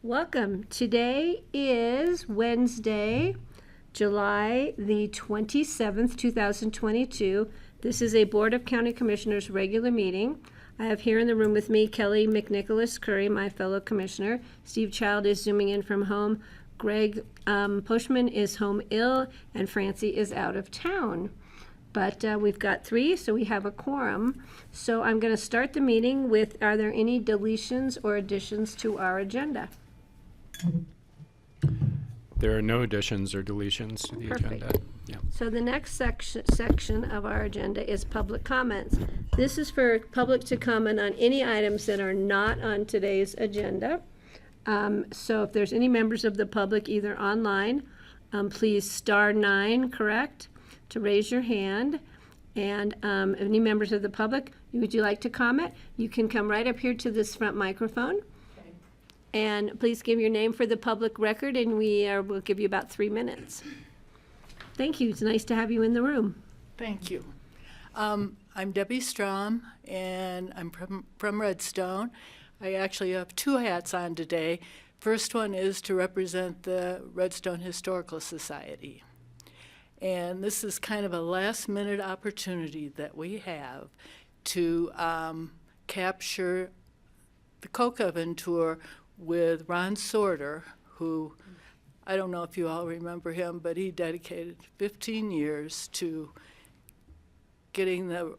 Welcome. Today is Wednesday, July the 27th, 2022. This is a Board of County Commissioners regular meeting. I have here in the room with me Kelly McNicholas Curry, my fellow commissioner. Steve Child is zooming in from home. Greg Poshman is home ill, and Francie is out of town. But we've got three, so we have a quorum. So I'm going to start the meeting with, are there any deletions or additions to our agenda? There are no additions or deletions to the agenda. Yeah. So the next section of our agenda is public comments. This is for public to comment on any items that are not on today's agenda. So if there's any members of the public, either online, please *9, correct, to raise your hand. And any members of the public, would you like to comment? You can come right up here to this front microphone. And please give your name for the public record, and we'll give you about 3 minutes. Thank you. It's nice to have you in the room. Thank you. I'm Debbie Strom, and I'm from Redstone. I actually have two hats on today. First one is to represent the Redstone Historical Society. And this is kind of a last-minute opportunity that we have to capture the Coke Oven tour with Ron Sorter, who, I don't know if you all remember him, but he dedicated 15 years to getting the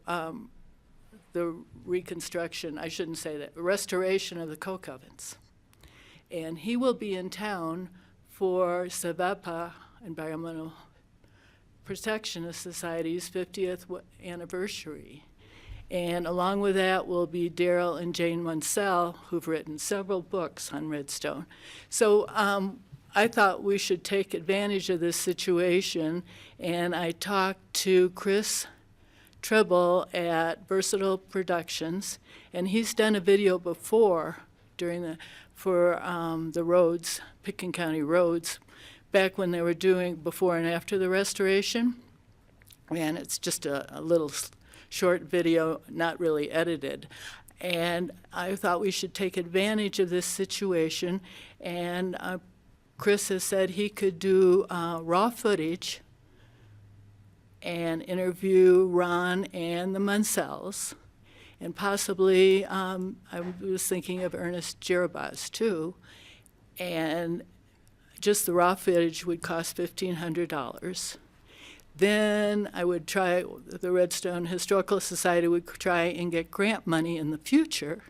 reconstruction, I shouldn't say that, restoration of the Coke ovens. And he will be in town for SEVEPA, Environmental Protection Society's 50th anniversary. And along with that will be Daryl and Jane Munsell, who've written several books on Redstone. So I thought we should take advantage of this situation, and I talked to Chris Treble at Versatile Productions, and he's done a video before for the roads, Pitkin County roads, back when they were doing before and after the restoration. And it's just a little short video, not really edited. And I thought we should take advantage of this situation. And Chris has said he could do raw footage and interview Ron and the Munsells. And possibly, I was thinking of Ernest Jerabaz too. And just the raw footage would cost $1,500. Then I would try, the Redstone Historical Society would try and get grant money in the future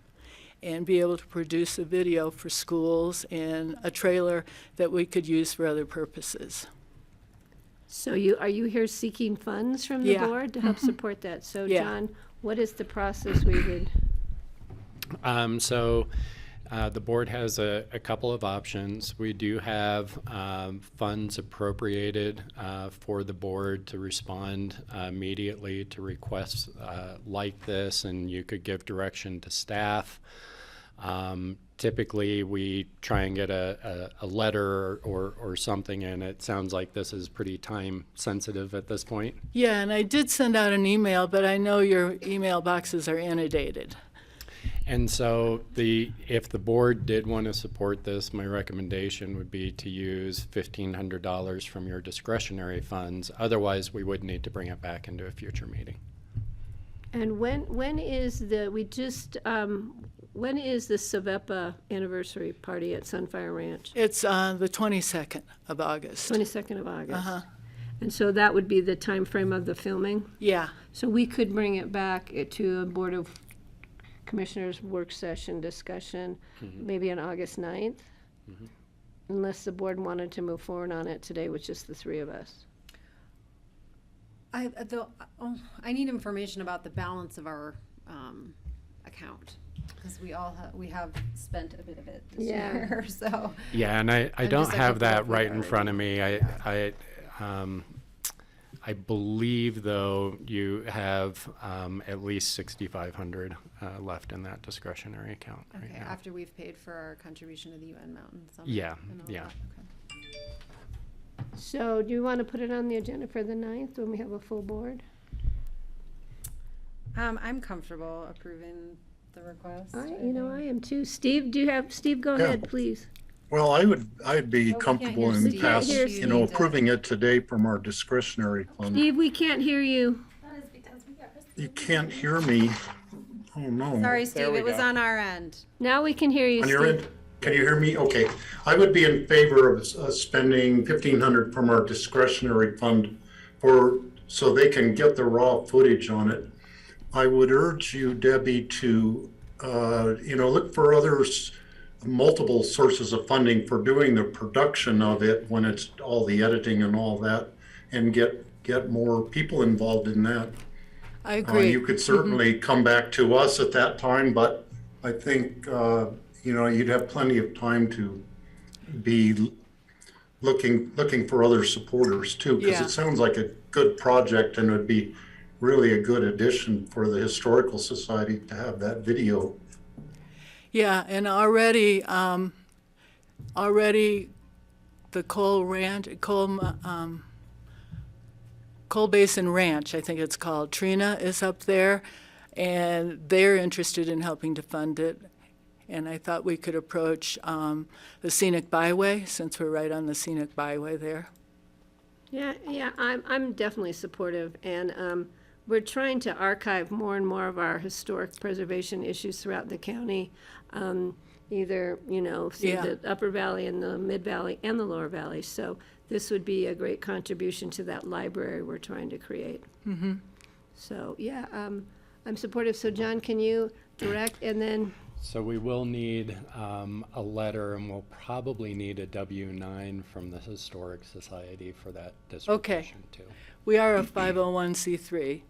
and be able to produce a video for schools and a trailer that we could use for other purposes. So are you here seeking funds from the board to help support that? So John, what is the process we would? The board has a couple of options. We do have funds appropriated for the board to respond immediately to requests like this, and you could give direction to staff. Typically, we try and get a letter or something, and it sounds like this is pretty time sensitive at this point. Yeah, and I did send out an email, but I know your email boxes are inundated. And so if the board did want to support this, my recommendation would be to use $1,500 from your discretionary funds. Otherwise, we would need to bring it back into a future meeting. And when is the SEVEPA anniversary party at Sunfire Ranch? It's the 22nd of August. 22nd of August. Uh-huh. And so that would be the time frame of the filming? Yeah. So we could bring it back to a Board of Commissioners work session discussion, maybe on August 9th, unless the board wanted to move forward on it today with just the three of us. I need information about the balance of our account, because we have spent a bit of it this year. So yeah, and I don't have that right in front of me. I believe, though, you have at least $6,500 left in that discretionary account right now. After we've paid for our contribution to the UN Mountain Summit. Yeah, yeah. Okay. So do you want to put it on the agenda for the 9th when we have a full board? I'm comfortable approving the request. I am too. Steve, go ahead, please. Well, I'd be Oh, we can't comfortable hear in Steve. pass, Hear you know, approving it today from our discretionary fund. Steve, we can't hear you. You can't hear me. Oh, no. Sorry, Steve, we it was go. on our end. Now we can hear you, On your Steve. end, can you hear me? Okay. I would be in favor of spending 1,500 from our discretionary fund so they can get the raw footage on it. I would urge you, Debbie, to, look for multiple sources of funding for doing the production of it when it's all the editing and all that, and get more people involved in that. I agree. You could certainly come back to us at that time, but I think, you'd have plenty of time to be looking for other supporters too, because Yeah. it sounds like a good project and would be really a good addition for the Historical Society to have that video. Yeah, and already the Coal Basin Ranch, I think it's called, Trina is up there, and they're interested in helping to fund it. And I thought we could approach the Scenic Byway, since we're right on the Scenic Byway there. Yeah, I'm definitely supportive, and we're trying to archive more and more of our historic preservation issues throughout the county. Either, through Yeah. the Upper Valley and the Mid Valley and the Lower Valley. So this would be a great contribution to that library we're trying to create. Mm-hmm. So, yeah, I'm supportive. So John, can you direct, and then, So we will need a letter, and we'll probably need a W-9 from the Historic Society for that distribution too. We are a 501c3,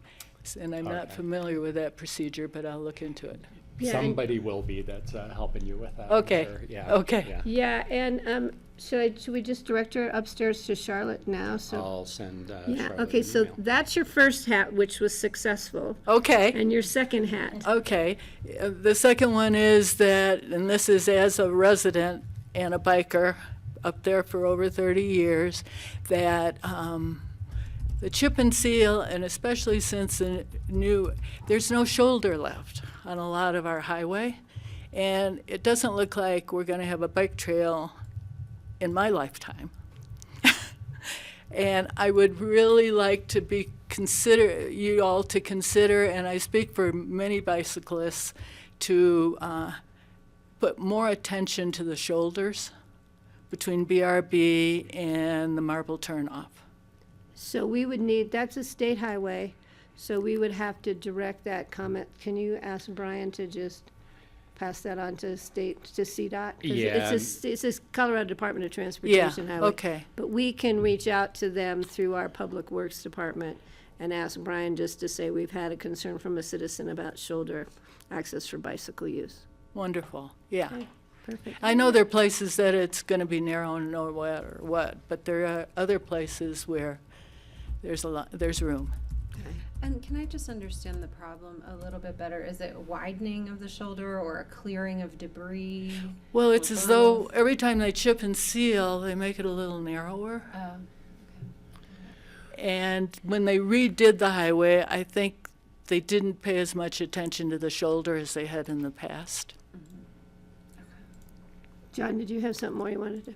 and I'm not Okay. familiar with that procedure, but I'll look into it. Yeah, and- Somebody will be that's helping you with that. I'm Okay. sure. Yeah. Okay. Yeah. yeah, and should we just direct her upstairs to Charlotte now? So I'll send yeah, Charlotte okay, an so email. that's your first hat, which was successful, Okay. and your second hat. Okay. The second one is that, and this is as a resident and a biker up there for over 30 years, that the chip and seal, and especially since there's no shoulder left on a lot of our highway, and it doesn't look like we're going to have a bike trail in my lifetime. And I would really like to consider you all to consider, and I speak for many bicyclists, to put more attention to the shoulders between BRB and the Marble Turnoff. So we would need, that's a state highway, so we would have to direct that comment. Can you ask Brian to just pass that on to CDOT? 'Cause Yeah. It's a Colorado Department of Transportation highway. Okay. But we can reach out to them through our Public Works Department and ask Brian just to say we've had a concern from a citizen about shoulder access for bicycle use. Wonderful. Yeah. Okay, perfect. I know there are places that it's going to be narrow and no what, but there are other places where there's room. And can I just understand the problem a little bit better? Is it widening of the shoulder or a clearing of debris? Well, it's Or as though both? every time they chip and seal, they make it a little narrower. And when they redid the highway, I think they didn't pay as much attention to the shoulder as they had in the past. John, did you have something more you wanted to?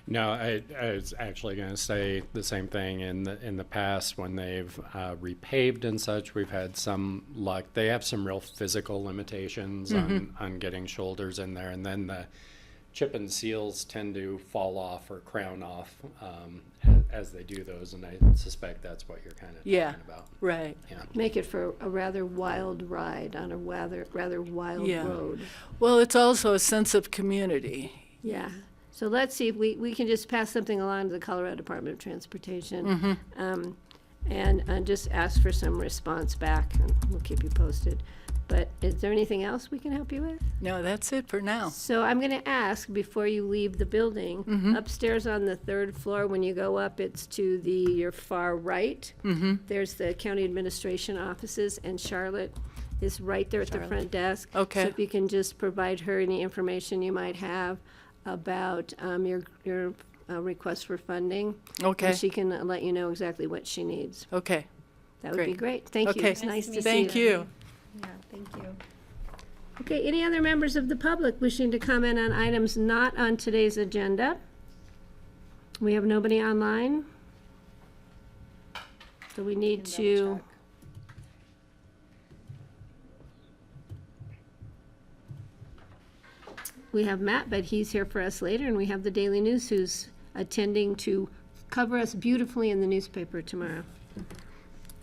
No, I was actually going to say the same thing. In the past, when they've repaved and such, we've had some luck. They have some real physical limitations on getting shoulders in there, and then the chip and seals tend to fall off or crown off as they do those, and I suspect that's what you're kind of Yeah. talking about. Right. Yeah. Make it for a rather wild ride on a rather wild Yeah. road. Well, it's also a sense of community. Yeah. So let's see if we can just pass something along to the Colorado Department of Transportation, and just ask for some response back, and we'll keep you posted. But is there anything else we can help you with? No, that's it for now. So I'm going to ask, before you leave the building, upstairs on the third floor, when you go up, it's to your far right. There's the county administration offices, and Charlotte is right there at the front desk. Okay. So if you can just provide her any information you might have about your request for funding. Okay. And she can let you know exactly what she needs. Okay. That would be great. Thank you. Okay. It's nice to see you. Thank you. Yeah, thank you. Okay, any other members of the public wishing to comment on items not on today's agenda? We have nobody online. So we need to, we have Matt, but he's here for us later, and we have the Daily News who's attending to cover us beautifully in the newspaper tomorrow.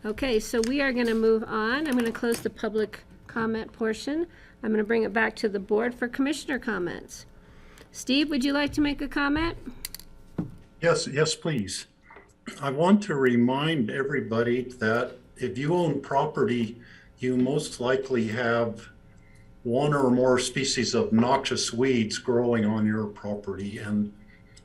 Okay, so we are gonna move on. I'm gonna close the public comment portion. I'm gonna bring it back to the board for commissioner comments. Steve, would you like to make a comment? Yes, please. I want to remind everybody that if you own property, you most likely have one or more species of noxious weeds growing on your property. And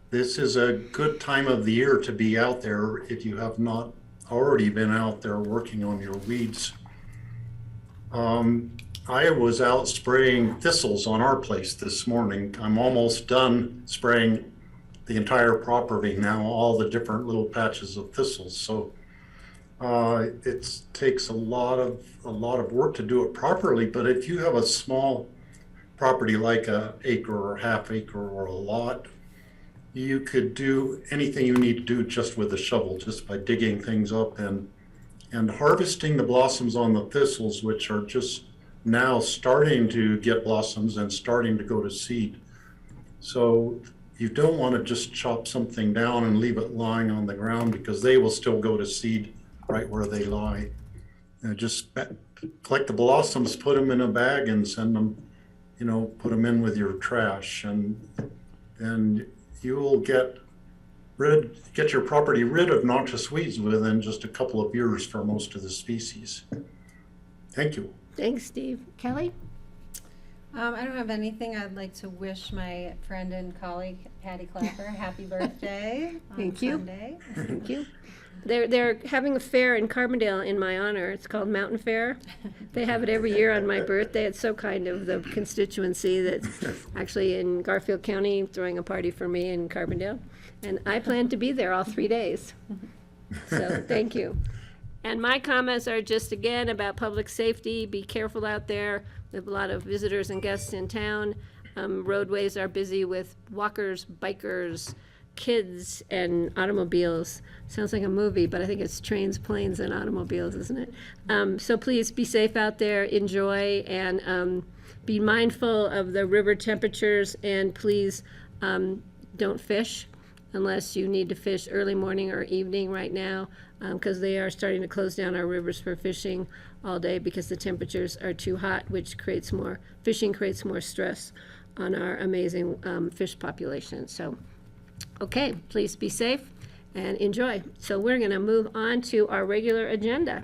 this is a good time of the year to be out there if you have not already been out there working on your weeds. I was out spraying thistles on our place this morning. I'm almost done spraying the entire property now, all the different little patches of thistles. So it takes a lot of work to do it properly. But if you have a small property like an acre or half acre or a lot, you could do anything you need to do just with a shovel, just by digging things up and harvesting the blossoms on the thistles, which are just now starting to get blossoms and starting to go to seed. So you don't want to just chop something down and leave it lying on the ground, because they will still go to seed right where they lie. Just collect the blossoms, put them in a bag and send them, put them in with your trash, and you will get your property rid of noxious weeds within just a couple of years for most of the species. Thank you. Thanks, Steve. Kelly? I don't have anything. I'd like to wish my friend and colleague Patty Clapper happy birthday on Thank you. Sunday. Thank you. They're having a fair in Carbondale in my honor. It's called Mountain Fair. They have it every year on my birthday. It's so kind of the constituency that's actually in Garfield County throwing a party for me in Carbondale. And I plan to be there all 3 days. So thank you. And my comments are just, again, about public safety. Be careful out there. We have a lot of visitors and guests in town. Roadways are busy with walkers, bikers, kids, and automobiles. Sounds like a movie, but I think it's trains, planes, and automobiles, isn't it? So please be safe out there, enjoy, and be mindful of the river temperatures, and please don't fish unless you need to fish early morning or evening right now, because they are starting to close down our rivers for fishing all day because the temperatures are too hot, which creates more stress on our amazing fish population. So, okay, please be safe and enjoy. So we're going to move on to our regular agenda.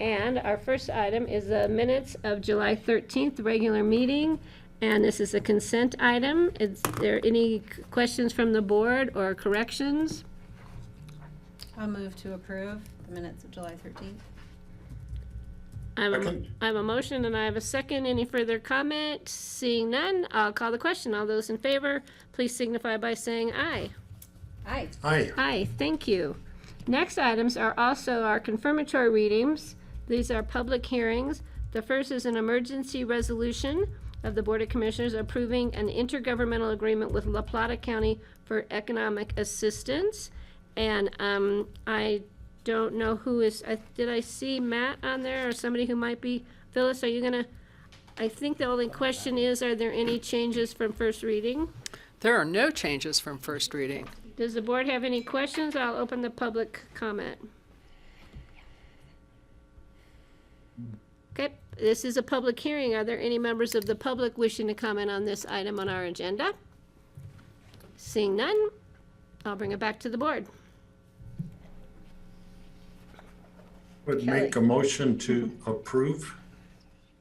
And our first item is the minutes of July 13th regular meeting. And this is a consent item. Is there any questions from the board or corrections? I'll move to approve the minutes of July 13th. I have a motion and I have a second. Any further comment? Seeing none, I'll call the question. All those in favor, please signify by saying aye. Aye. Aye. Aye, thank you. Next items are also our confirmatory readings. These are public hearings. The first is an emergency resolution of the Board of Commissioners approving an intergovernmental agreement with La Plata County for economic assistance. And I don't know who is, did I see Matt on there or somebody who might be? Phyllis, are you gonna, I think the only question is, are there any changes from first reading? There are no changes from first reading. Does the board have any questions? I'll open the public comment. Okay, this is a public hearing. Are there any members of the public wishing to comment on this item on our agenda? Seeing none, I'll bring it back to the board. Would make a motion to approve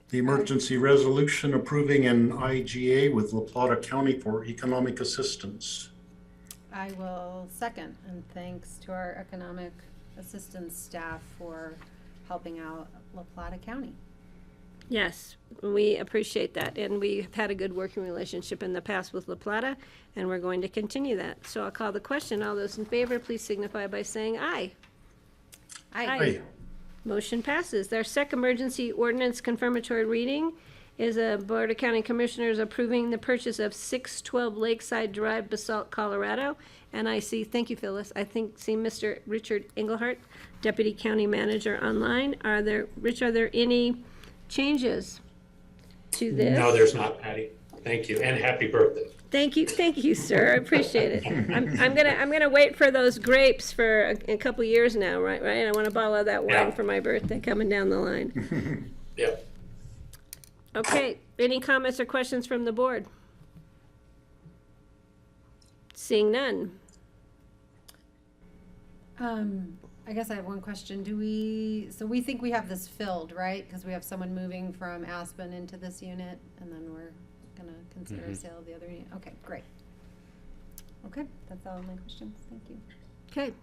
the emergency resolution approving an IGA with La Plata County for economic assistance. I will second, and thanks to our economic assistance staff for helping out La Plata County. Yes, we appreciate that, and we've had a good working relationship in the past with La Plata, and we're going to continue that. So I'll call the question. All those in favor, please signify by saying aye. Aye. Aye. Motion passes. Their second emergency ordinance confirmatory reading is a Board of County Commissioners approving the purchase of 612 Lakeside Drive, Basalt, Colorado. And I see, thank you, Phyllis, see Mr. Richard Engelhardt, Deputy County Manager online. Are there any changes to this? No, there's not, Patty. Thank you, and happy birthday. Thank you, sir. I appreciate it. I'm gonna wait for those grapes for a couple years now, right? I want a bottle of that wine Yeah. for my birthday coming down the line. Yep. Okay, any comments or questions from the board? Seeing none. I guess I have one question. So we think we have this filled, right? Because we have someone moving from Aspen into this unit, and then we're gonna consider a sale of the other unit. Okay, great. Okay, that's all of my questions. Thank you. Okay.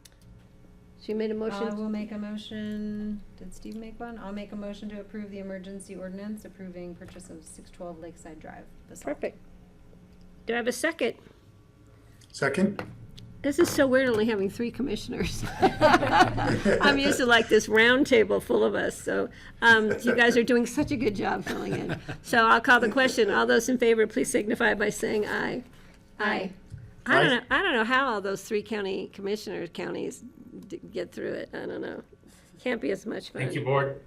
So you made a I motion? will make a motion. Did Steve make one? I'll make a motion to approve the emergency ordinance approving purchase of 612 Lakeside Drive. Basalt. Perfect. Do I have a second? Second? This is so weird only having 3 commissioners. I'm used to like this round table full of us, so you guys are doing such a good job filling in. So I'll call the question. All those in favor, please signify by saying aye. Aye. I don't know how all those 3 counties get through it. I don't know. Can't be as much fun. Thank you, board.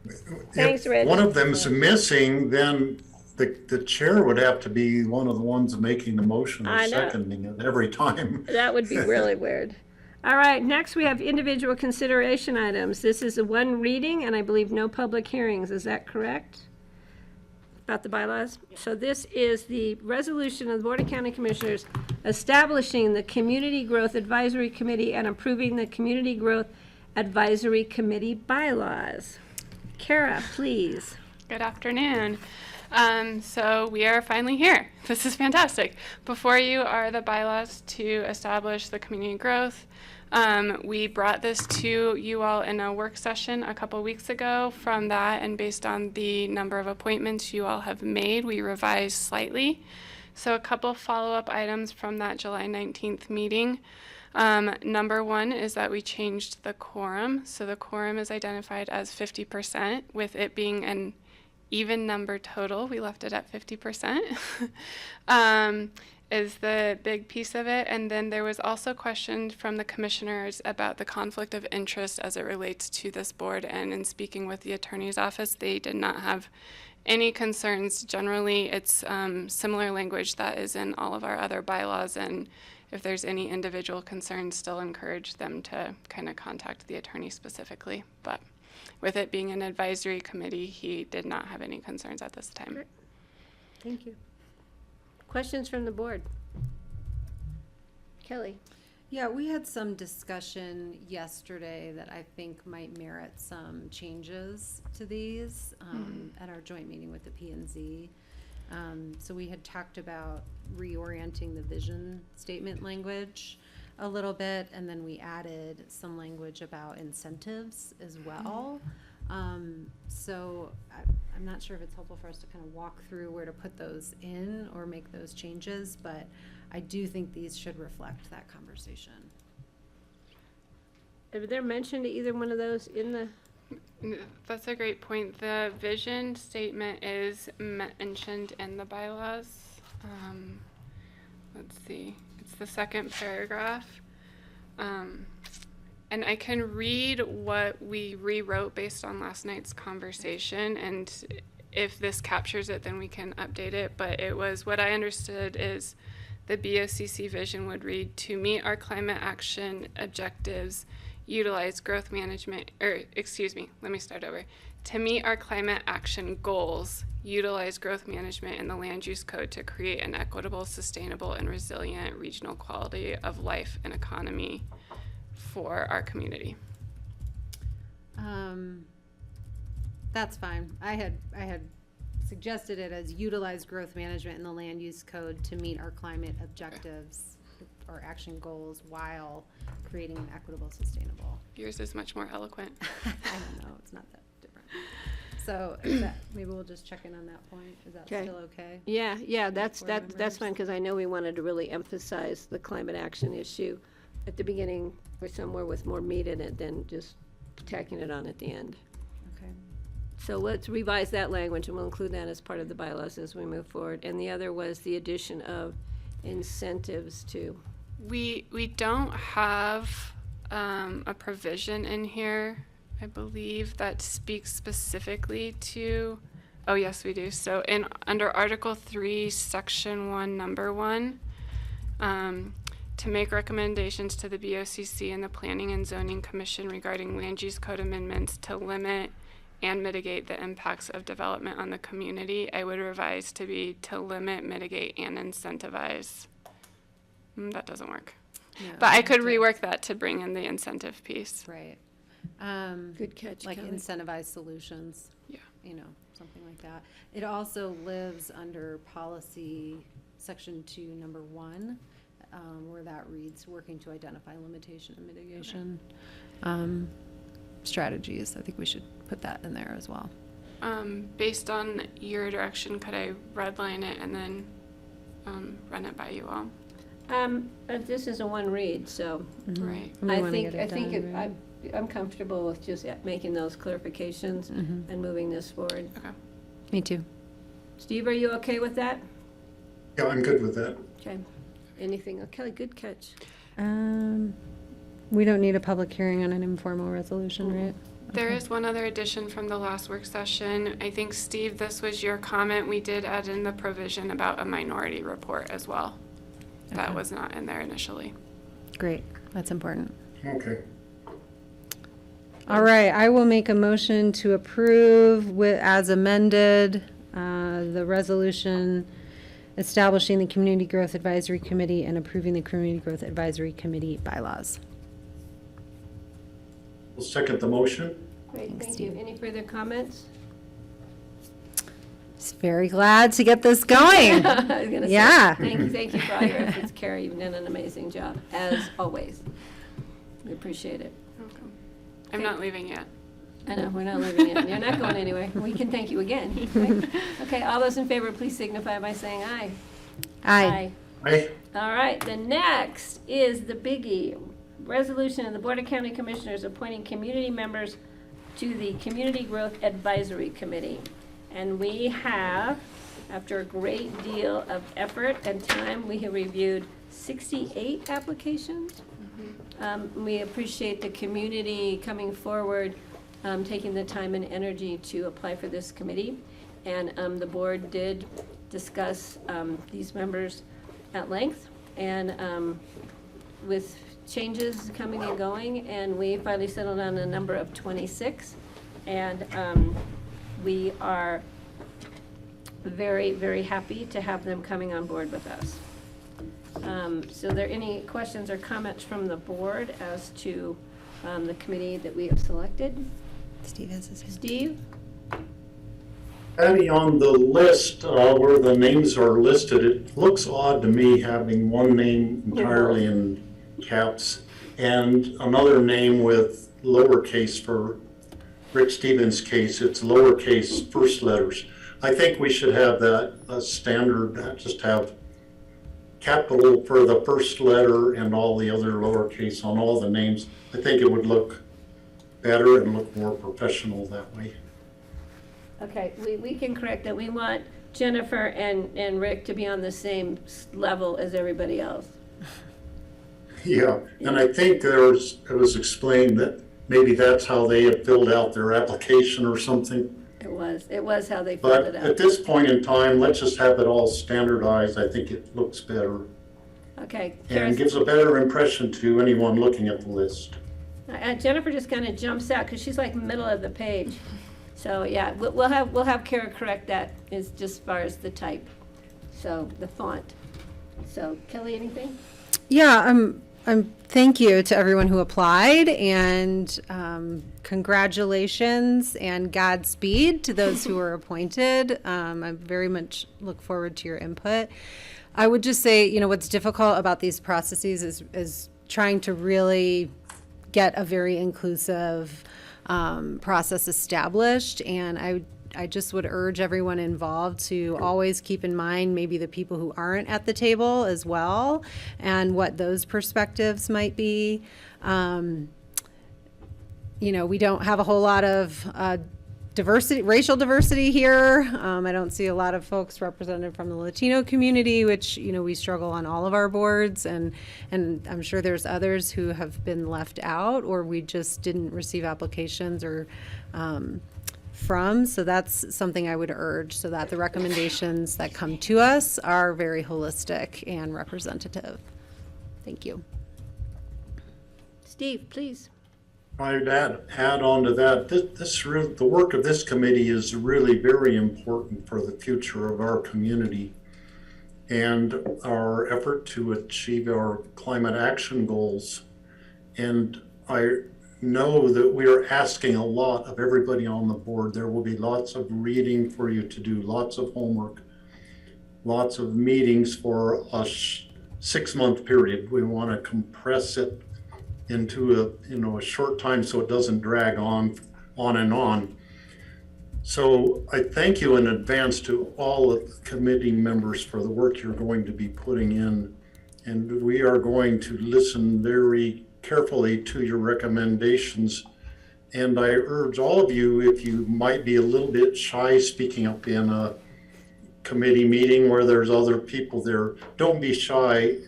Thanks, If Reg. one of them's missing, then the chair would have to be one of the ones making the motion I or know. seconding it every time. That would be really weird. All right, next we have individual consideration items. This is a 1 reading, and I believe no public hearings. Is that correct? About the bylaws? So this is the resolution of the Board of County Commissioners establishing the Community Growth Advisory Committee and approving the Community Growth Advisory Committee bylaws. Kara, please. Good afternoon. So we are finally here. This is fantastic. Before you are the bylaws to establish the community growth. We brought this to you all in a work session a couple weeks ago. From that, and based on the number of appointments you all have made, we revised slightly. So a couple follow-up items from that July 19th meeting. Number 1 is that we changed the quorum. So the quorum is identified as 50%, with it being an even number total. We left it at 50%. Is the big piece of it. And then there was also questions from the commissioners about the conflict of interest as it relates to this board. And in speaking with the attorney's office, they did not have any concerns. Generally, it's similar language that is in all of our other bylaws. And if there's any individual concerns, still encourage them to kind of contact the attorney specifically. But with it being an advisory committee, he did not have any concerns at this time. Great. Thank you. Questions from the board? Kelly? Yeah, we had some discussion yesterday that I think might merit some changes to these at our joint meeting with the P&Z. So we had talked about reorienting the vision statement language a little bit, and then we added some language about incentives as well. So I'm not sure if it's helpful for us to kind of walk through where to put those in or make those changes, but I do think these should reflect that conversation. Are there mentioned either one of those in the? That's a great point. The vision statement is mentioned in the bylaws. Let's see. It's the second paragraph. And I can read what we rewrote based on last night's conversation, and if this captures it, then we can update it. But it was, what I understood is the BOCC vision would read, to meet our climate action objectives, utilize growth management, let me start over. To meet our climate action goals, utilize growth management in the land use code to create an equitable, sustainable, and resilient regional quality of life and economy for our community. That's fine. I had suggested it as utilize growth management in the land use code to meet our climate objectives or action goals while creating an equitable, sustainable. Yours is much more eloquent. I don't know, it's not that different. So is that, maybe we'll just check in on that point. Is that Okay. still okay? Yeah, that's Board fine, members? because I know we wanted to really emphasize the climate action issue at the beginning or somewhere with more meat in it than just tacking it on at the end. Okay. So let's revise that language, and we'll include that as part of the bylaws as we move forward. And the other was the addition of incentives to, We don't have a provision in here, I believe, that speaks specifically to, oh yes, we do. So under Article 3, Section 1, Number 1, to make recommendations to the BOCC and the Planning and Zoning Commission regarding land use code amendments to limit and mitigate the impacts of development on the community, I would revise to be to limit, mitigate, and incentivize. That doesn't work. No, But I could to- rework that to bring in the incentive piece. Right. good catch, Like Kelly. incentivized solutions. Yeah. You know, something like that. It also lives under policy section 2, number 1, where that reads, working to identify limitation and mitigation strategies. I think we should put that in there as well. Based on your direction, could I redline it and then run it by you all? This is a one read, so Right. We I wanna think, get it done, right? I'm comfortable with just making those clarifications and moving this forward. Okay. Me too. Steve, are you okay with that? Yeah, I'm good with that. Okay. Anything, Kelly, good catch. We don't need a public hearing on an informal resolution, right? There is one other addition from the last work session. I think, Steve, this was your comment. We did add in the provision about a minority report as well. That Okay. was not in there initially. Great, that's important. Okay. All right, I will make a motion to approve as amended, the resolution establishing the Community Growth Advisory Committee and approving the Community Growth Advisory Committee bylaws. We'll second the motion. Great, Thanks, thank you. Steve. Any further comments? Just very glad to get this going. I was gonna say, Yeah. Thank you for all your efforts, Carrie. You've done an amazing job, as always. We appreciate it. I'm not leaving yet. I know, we're not leaving it. You're not going anywhere. We can thank you again. right? Okay, all those in favor, please signify by saying aye. Aye. Aye. All right, the next is the biggie. Resolution of the Board of County Commissioners appointing community members to the Community Growth Advisory Committee. And we have, after a great deal of effort and time, we have reviewed 68 applications. We appreciate the community coming forward, taking the time and energy to apply for this committee. And the board did discuss these members at length, and with changes coming and going, and we finally settled on a number of 26. And we are very, very happy to have them coming on board with us. So are there any questions or comments from the board as to the committee that we have selected? Steve has his hand. Steve? Patty, on the list where the names are listed, it looks odd to me having one name entirely in caps and another name with lowercase. For Rick Stevens' case, it's lowercase first letters. I think we should have that standard, just have capital for the first letter and all the other lowercase on all the names. I think it would look better and look more professional that way. Okay, we can correct that. We want Jennifer and Rick to be on the same level as everybody else. Yeah, and I think it was explained that maybe that's how they had filled out their application or something. It was how they filled But it at out. this point in time, let's just have it all standardized. I think it looks better Okay. and gives a better impression to anyone looking at the list. Jennifer just kind of jumps out because she's like middle of the page. So yeah, we'll have Kara correct that is just as far as the type, so the font. So Kelly, anything? Yeah, thank you to everyone who applied, and congratulations and Godspeed to those who were appointed. I very much look forward to your input. I would just say, what's difficult about these processes is trying to really get a very inclusive process established, and I just would urge everyone involved to always keep in mind maybe the people who aren't at the table as well, and what those perspectives might be. We don't have a whole lot of diversity, racial diversity here. I don't see a lot of folks represented from the Latino community, which, you know, we struggle on all of our boards, and I'm sure there's others who have been left out, or we just didn't receive applications or from. So that's something I would urge, so that the recommendations that come to us are very holistic and representative. Thank you. Steve, please. I'd add on to that, the work of this committee is really very important for the future of our community and our effort to achieve our climate action goals. And I know that we are asking a lot of everybody on the board. There will be lots of reading for you to do, lots of homework, lots of meetings for a 6-month period. We want to compress it into a short time so it doesn't drag on and on. So I thank you in advance to all of the committee members for the work you're going to be putting in, and we are going to listen very carefully to your recommendations. And I urge all of you, if you might be a little bit shy speaking up in a committee meeting where there's other people there, don't be shy.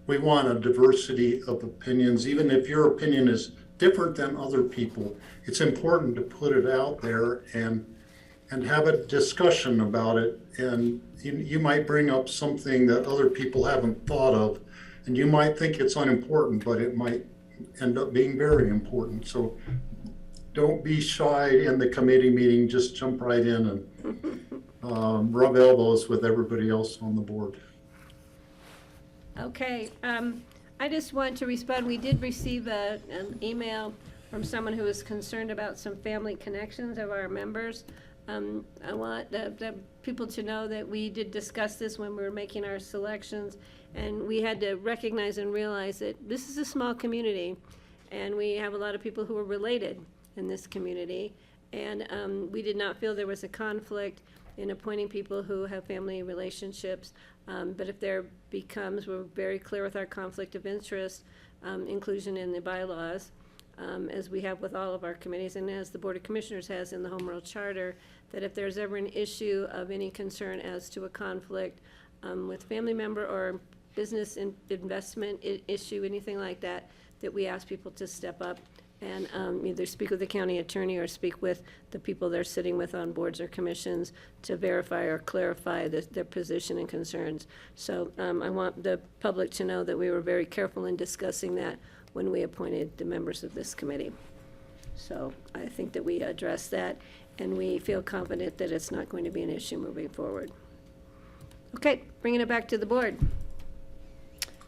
We want a diversity of opinions. Even if your opinion is different than other people, it's important to put it out there and have a discussion about it. And you might bring up something that other people haven't thought of, and you might think it's unimportant, but it might end up being very important. So don't be shy in the committee meeting, just jump right in and rub elbows with everybody else on the board. Okay, I just want to respond. We did receive an email from someone who was concerned about some family connections of our members. I want the people to know that we did discuss this when we were making our selections, and we had to recognize and realize that this is a small community, and we have a lot of people who are related in this community, and we did not feel there was a conflict in appointing people who have family relationships. But if there becomes, we're very clear with our conflict of interest inclusion in the bylaws, as we have with all of our committees, and as the Board of Commissioners has in the Home Rule Charter, that if there's ever an issue of any concern as to a conflict with family member or business investment issue, anything like that, that we ask people to step up and either speak with the county attorney or speak with the people they're sitting with on boards or commissions to verify or clarify their position and concerns. So I want the public to know that we were very careful in discussing that when we appointed the members of this committee. So I think that we addressed that, and we feel confident that it's not going to be an issue moving forward. Okay, bringing it back to the board.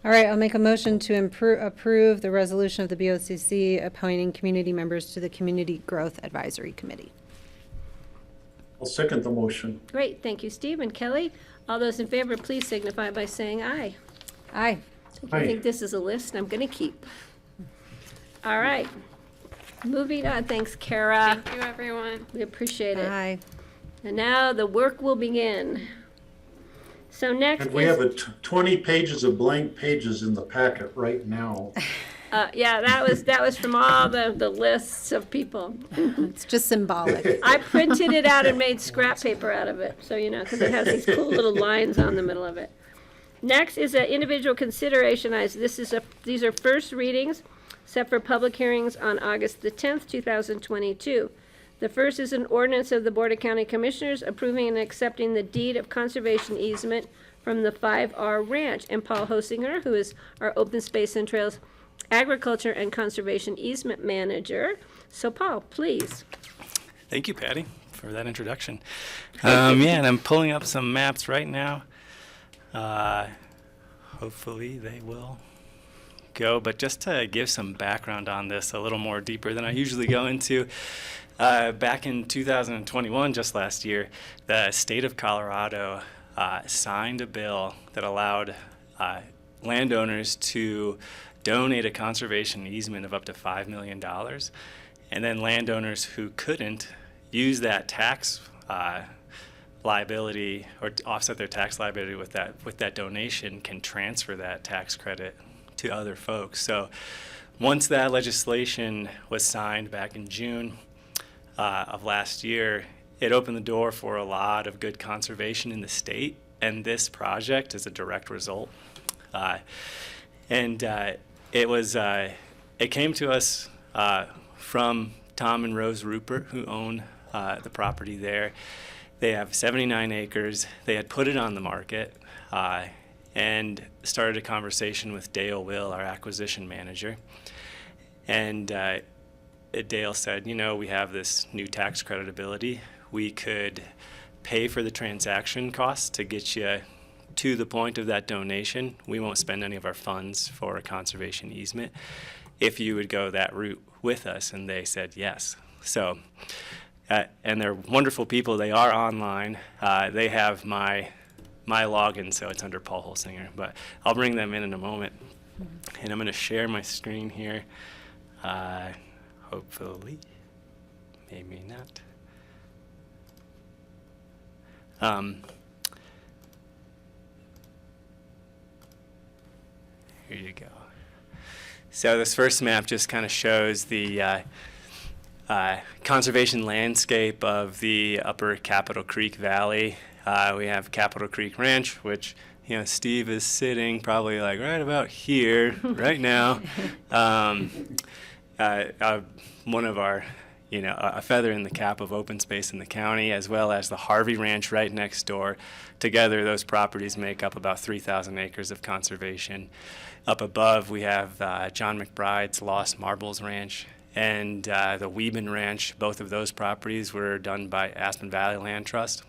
All right, I'll make a motion to approve the resolution of the BOCC appointing community members to the Community Growth Advisory Committee. I'll second the motion. Great, thank you, Steve and Kelly. All those in favor, please signify by saying aye. Aye. I think this is a list I'm going to keep. All right, moving on. Thanks, Kara. Thank you, everyone. We appreciate it. Aye. And now the work will begin. So next And we have 20 pages of blank pages in the packet right now. yeah, that was from all the lists of people. It's just symbolic. I printed it out and made scrap paper out of it, so you know, because it has these cool little lines on the middle of it. Next is an individual consideration. These are first readings set for public hearings on August the 10th, 2022. The first is an ordinance of the Board of County Commissioners approving and accepting the deed of conservation easement from the 5R Ranch. And Paul Hosinger, who is our Open Space and Trails Agriculture and Conservation Easement Manager. So Paul, please. Thank you, Patty, for that introduction. And I'm pulling up some maps right now. Hopefully they will go, but just to give some background on this a little more deeper than I usually go into, back in 2021, just last year, the state of Colorado signed a bill that allowed landowners to donate a conservation easement of up to $5 million. And then landowners who couldn't use that tax liability or to offset their tax liability with that donation can transfer that tax credit to other folks. So once that legislation was signed back in June, of last year, it opened the door for a lot of good conservation in the state, and this project is a direct result. It came to us from Tom and Rose Rupert, who own the property there. They have 79 acres. They had put it on the market and started a conversation with Dale Will, our acquisition manager. And Dale said, you know, we have this new tax creditability. We could pay for the transaction costs to get you to the point of that donation. We won't spend any of our funds for a conservation easement if you would go that route with us. And they said yes. So, and they're wonderful people. They are online. They have my login, so it's under Paul Holsinger. But I'll bring them in a moment. And I'm going to share my screen here. Hopefully, maybe not. Here you go. So this first map just kind of shows the conservation landscape of the upper Capitol Creek Valley. We have Capitol Creek Ranch, which, you know, Steve is sitting probably like right about here right now. One of our, you know, a feather in the cap of open space in the county, as well as the Harvey Ranch right next door. Together, those properties make up about 3,000 acres of conservation. Up above, we have John McBride's Lost Marbles Ranch and the Wieben Ranch. Both of those properties were done by Aspen Valley Land Trust.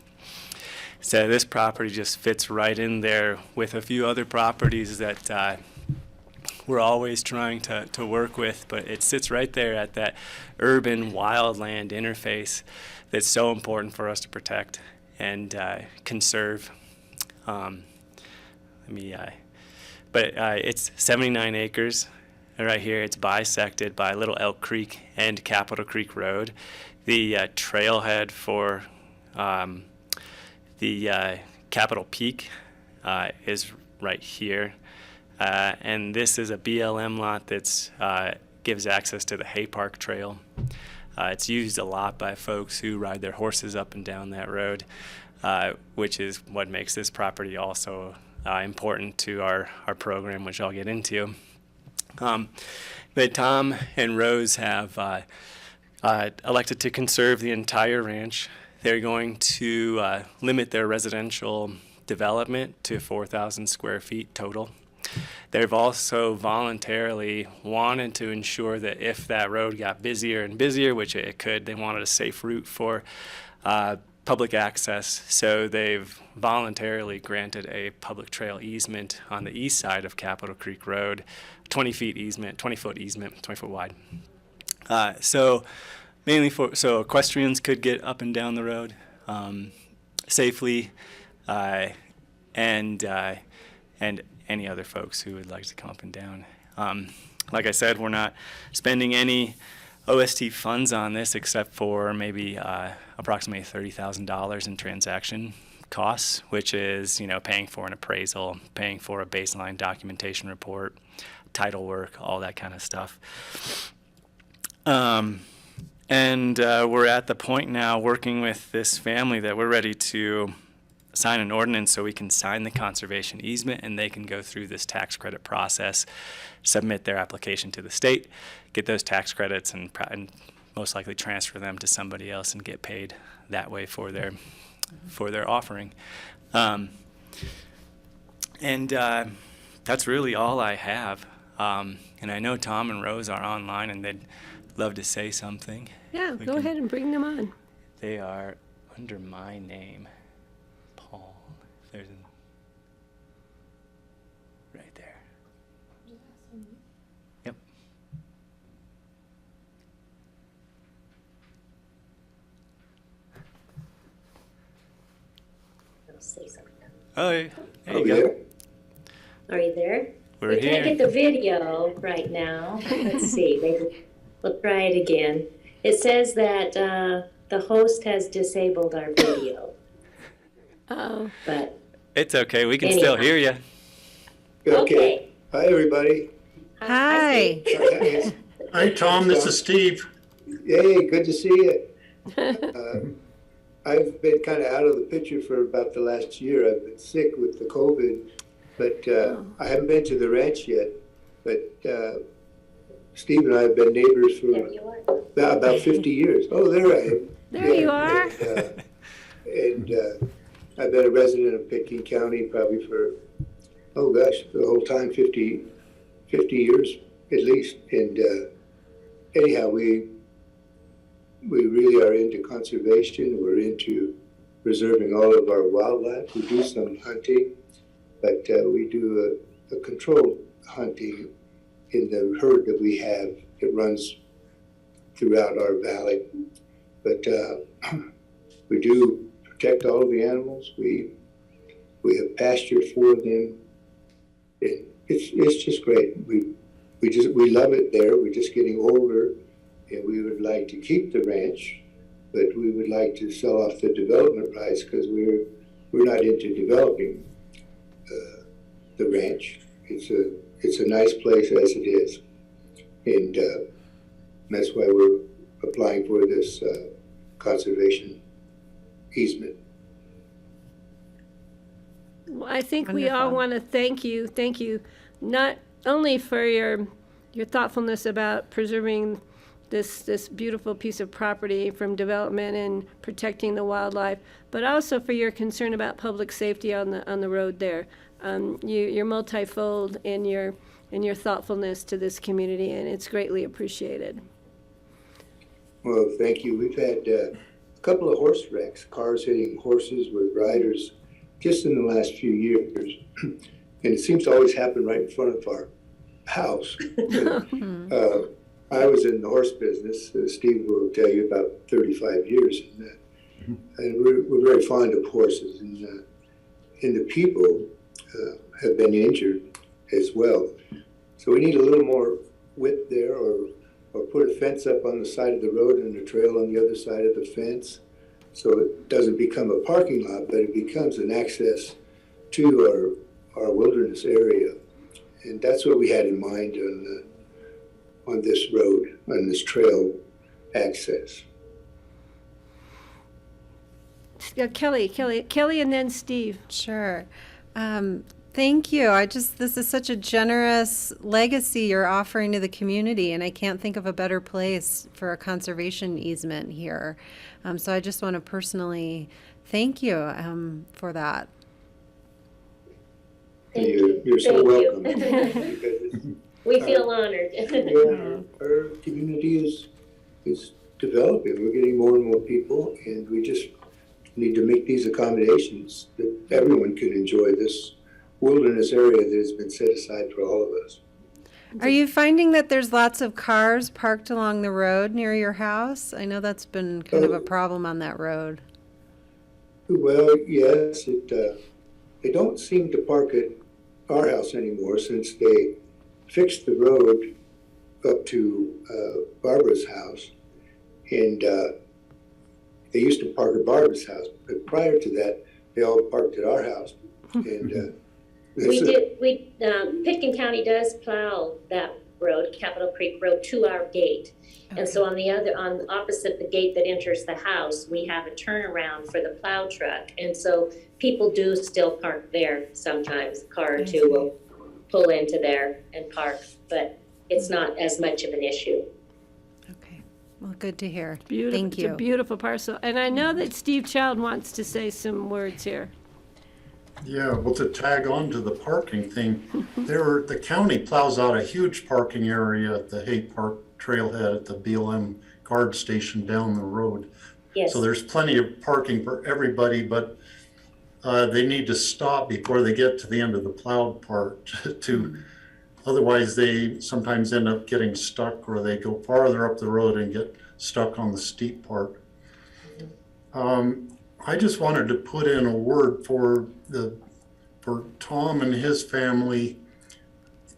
So this property just fits right in there with a few other properties that we're always trying to work with, but it sits right there at that urban wildland interface that's so important for us to protect and conserve. It's 79 acres. Right here, it's bisected by Little Elk Creek and Capitol Creek Road. The trailhead for the Capitol Peak is right here. And this is a BLM lot that's gives access to the Hay Park Trail. It's used a lot by folks who ride their horses up and down that road, which is what makes this property also important to our program, which I'll get into. But Tom and Rose have elected to conserve the entire ranch. They're going to limit their residential development to 4,000 square feet total. They've also voluntarily wanted to ensure that if that road got busier and busier, which it could, they wanted a safe route for public access. So they've voluntarily granted a public trail easement on the east side of Capitol Creek Road, 20-foot easement, 20-foot wide. So mainly so equestrians could get up and down the road safely, and any other folks who would like to come up and down. Like I said, we're not spending any OST funds on this except for maybe approximately $30,000 in transaction costs, which is, you know, paying for an appraisal, paying for a baseline documentation report, title work, all that kind of stuff. And we're at the point now working with this family that we're ready to sign an ordinance so we can sign the conservation easement and they can go through this tax credit process, submit their application to the state, get those tax credits, and most likely transfer them to somebody else and get paid that way for their offering. That's really all I have. And I know Tom and Rose are online and they'd love to say something. Yeah, go ahead and bring them on. They are under my name. Paul, there's right there. Yep. I'll say something. Oh, there you go. Are you there? We're we here. can't get the video right now. Let's see. Maybe we'll try it again. It says that the host has disabled our video. Oh. But It's okay. We can still hear you. okay. Hi, everybody. Hi. Hi, Tom, this is Steve. Hey, good to see you. I've been kind of out of the picture for about the last year. I've been sick with the COVID, but I haven't been to the ranch yet. But Steve and I have been neighbors for about 50 years. Oh, there I am. There you are. And I've been a resident of Pitkin County probably for, oh gosh, the whole time, 50 years at least. And anyhow, we really are into conservation. We're into preserving all of our wildlife. We do some hunting, but we do a controlled hunting in the herd that we have. It runs throughout our valley. But we do protect all of the animals. We have pasture for them. It's just great. We love it there. We're just getting older, and we would like to keep the ranch, but we would like to sell off the development rights because we're not into developing the ranch. It's a nice place as it is, and that's why we're applying for this conservation easement. Well, I think we all want to thank you, not only for your thoughtfulness about preserving this beautiful piece of property from development and protecting the wildlife, but also for your concern about public safety on the road there. You're multifold in your thoughtfulness to this community, and it's greatly appreciated. Well, thank you. We've had a couple of horse wrecks, cars hitting horses with riders, just in the last few years. And it seems to always happen right in front of our house. I was in the horse business, Steve will tell you, about 35 years. And we're very fond of horses. And the people have been injured as well. So we need a little more width there, or put a fence up on the side of the road and a trail on the other side of the fence, so it doesn't become a parking lot, but it becomes an access to our wilderness area. And that's what we had in mind on this road, on this trail access. Kelly, and then Steve. Sure. Thank you. This is such a generous legacy you're offering to the community, and I can't think of a better place for a conservation easement here. So I just want to personally thank you for that. You're so welcome. We feel honored. Our community is developing. We're getting more and more people, and we just need to make these accommodations that everyone can enjoy this wilderness area that has been set aside for all of us. Are you finding that there's lots of cars parked along the road near your house? I know that's been kind of a problem on that road. Well, yes, they don't seem to park at our house anymore since they fixed the road up to Barbara's house. And they used to park at Barbara's house, but prior to that, they all parked at our house. And Pitkin County does plow that road, Capitol Creek Road, to our gate. Okay. And so on opposite the gate that enters the house, we have a turnaround for the plow truck. And so people do still park there sometimes. A car or two will pull into there and park, but it's not as much of an issue. Okay. Well, good to hear. Beautiful. Thank you. It's a beautiful parcel. And I know that Steve Child wants to say some words here. Yeah, well, to tag on to the parking thing, the county plows out a huge parking area at the Hay Park trailhead at the BLM guard station down the road. Yes. So there's plenty of parking for everybody, but they need to stop before they get to the end of the plowed part otherwise they sometimes end up getting stuck, or they go farther up the road and get stuck on the steep part. I just wanted to put in a word for Tom and his family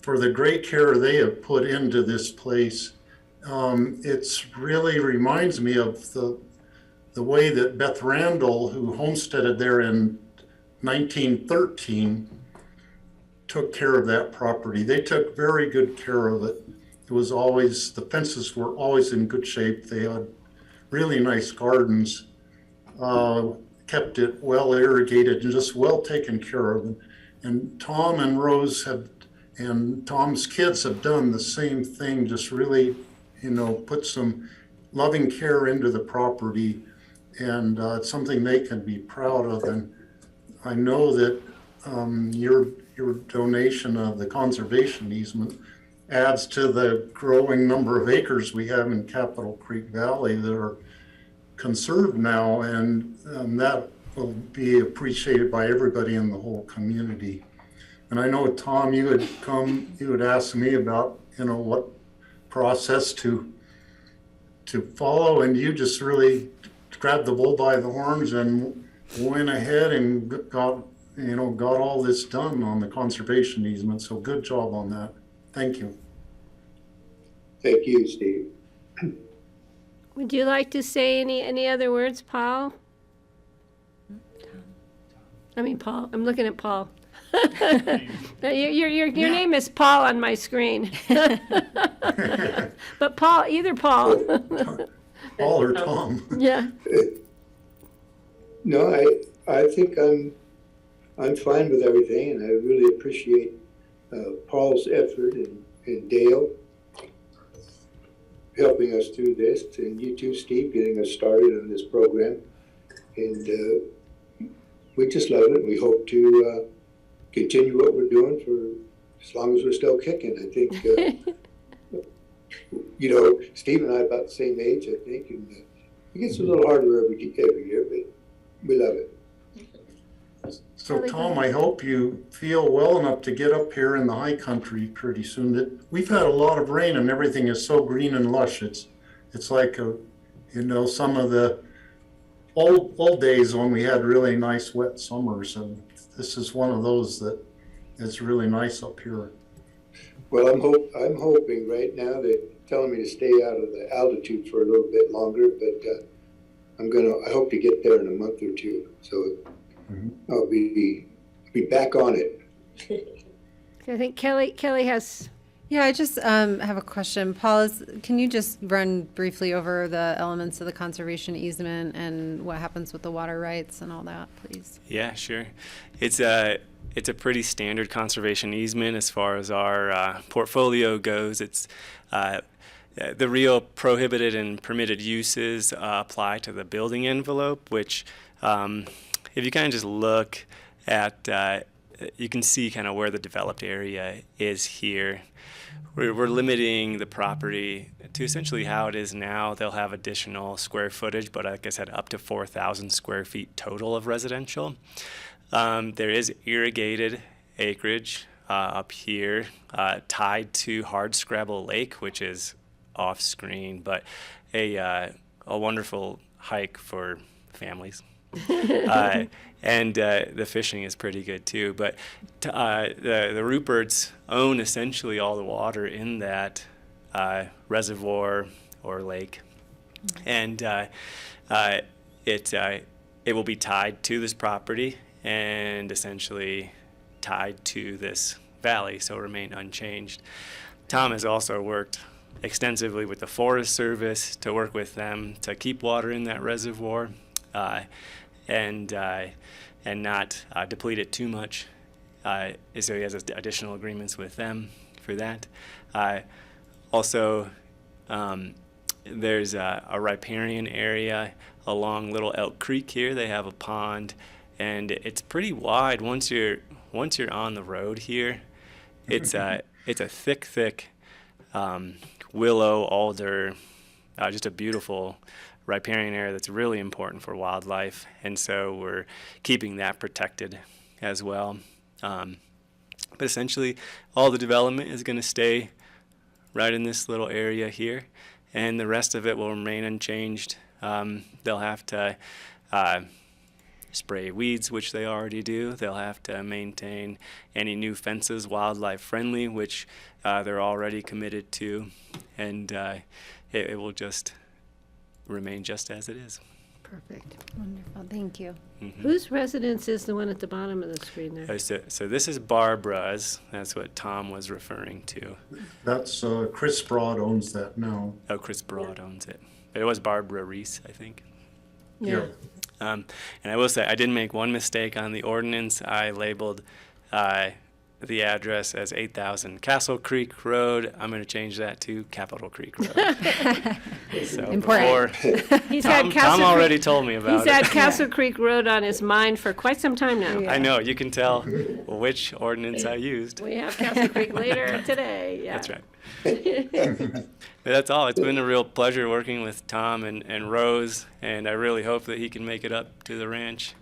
for the great care they have put into this place. It's really reminds me of the way that Beth Randall, who homesteaded there in 1913, took care of that property. They took very good care of it. It was always, the fences were always in good shape. They had really nice gardens, kept it well irrigated and just well taken care of. And Tom and Rose and Tom's kids have done the same thing, just really, put some loving care into the property. And it's something they can be proud of. And I know that your donation of the conservation easement adds to the growing number of acres we have in Capitol Creek Valley that are conserved now, and that will be appreciated by everybody in the whole community. And I know, Tom, you would ask me about, what process to follow, and you just really grabbed the bull by the horns and went ahead and got all this done on the conservation easement. So good job on that. Thank you. Thank you, Steve. Would you like to say any other words, Paul? I mean, Paul. I'm looking at Paul. Your name is Paul on my screen. But Paul, either Paul. Paul or Tom. Yeah. No, I think I'm fine with everything, and I really appreciate Paul's effort and Dale helping us through this, and you too, Steve, getting us started on this program. And we just love it. We hope to continue what we're doing for as long as we're still kicking. I think, Steve and I are about the same age, I think, and it gets a little harder every year, but we love it. So, Tom, I hope you feel well enough to get up here in the high country pretty soon. We've had a lot of rain and everything is so green and lush. It's like, some of the old days when we had really nice wet summers, and this is one of those that is really nice up here. Well, I'm hoping right now they're telling me to stay out of the altitude for a little bit longer, but I hope to get there in a month or two. So I'll be back on it. I think Kelly has. Yeah, I just have a question. Paul, can you just run briefly over the elements of the conservation easement and what happens with the water rights and all that, please? Yeah, sure. It's a pretty standard conservation easement as far as our portfolio goes. It's the real prohibited and permitted uses apply to the building envelope, which if you kind of just look at, you can see kind of where the developed area is here. We're limiting the property to essentially how it is now. They'll have additional square footage, but like I said, up to 4,000 square feet total of residential. There is irrigated acreage up here tied to Hardscrabble Lake, which is off screen, but a wonderful hike for families. And the fishing is pretty good too. But the Ruperts own essentially all the water in that reservoir or lake, and it will be tied to this property and essentially tied to this valley, so remain unchanged. Tom has also worked extensively with the Forest Service to work with them to keep water in that reservoir. And not deplete it too much. So he has additional agreements with them for that. Also, there's a riparian area along Little Elk Creek here. They have a pond, and it's pretty wide. Once you're on the road here, it's a thick willow, alder, just a beautiful riparian area that's really important for wildlife, and so we're keeping that protected as well. But essentially, all the development is going to stay right in this little area here, and the rest of it will remain unchanged. They'll have to spray weeds, which they already do. They'll have to maintain any new fences wildlife friendly, which they're already committed to, and it will just remain just as it is. Perfect. Wonderful, thank you. Mm-hmm. Whose residence is the one at the bottom of the screen there? So this is Barbara's. That's what Tom was referring to. That's Chris Broad owns that now. Oh, Chris Broad owns it. it was Barbara Reese, I think. Yeah. And I will say, I did make one mistake on the ordinance. I labeled the address as 8,000 Castle Creek Road. I'm going to change that to Capitol Creek Road. So Important. He's had Tom Castle already Creek, told me about he's had it. Castle Creek Road on his mind for quite some time now. Yeah. I know, you can tell which ordinance I used. We have Castle Creek later today, yeah. That's right. That's all. It's been a real pleasure working with Tom and Rose, and I really hope that he can make it up to the ranch,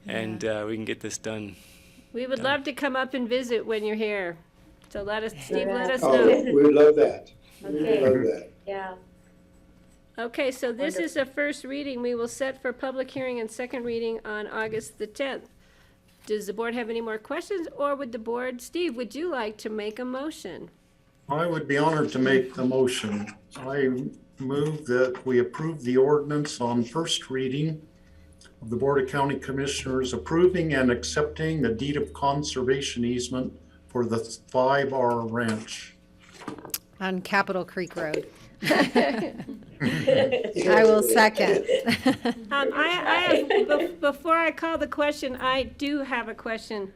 and we can get this done. We would love to come up and visit when you're here. So Steve, let us Oh, know. we would love that. We would Okay. love that. Yeah. Okay, so this is a first reading. We will set for public hearing and second reading on August the 10th. Does the board have any more questions, or would the board, Steve, would you like to make a motion? I would be honored to make the motion. I move that we approve the ordinance on first reading of the Board of County Commissioners approving and accepting the deed of conservation easement for the 5R Ranch. On Capitol Creek Road. I will second. Before I call the question, I do have a question.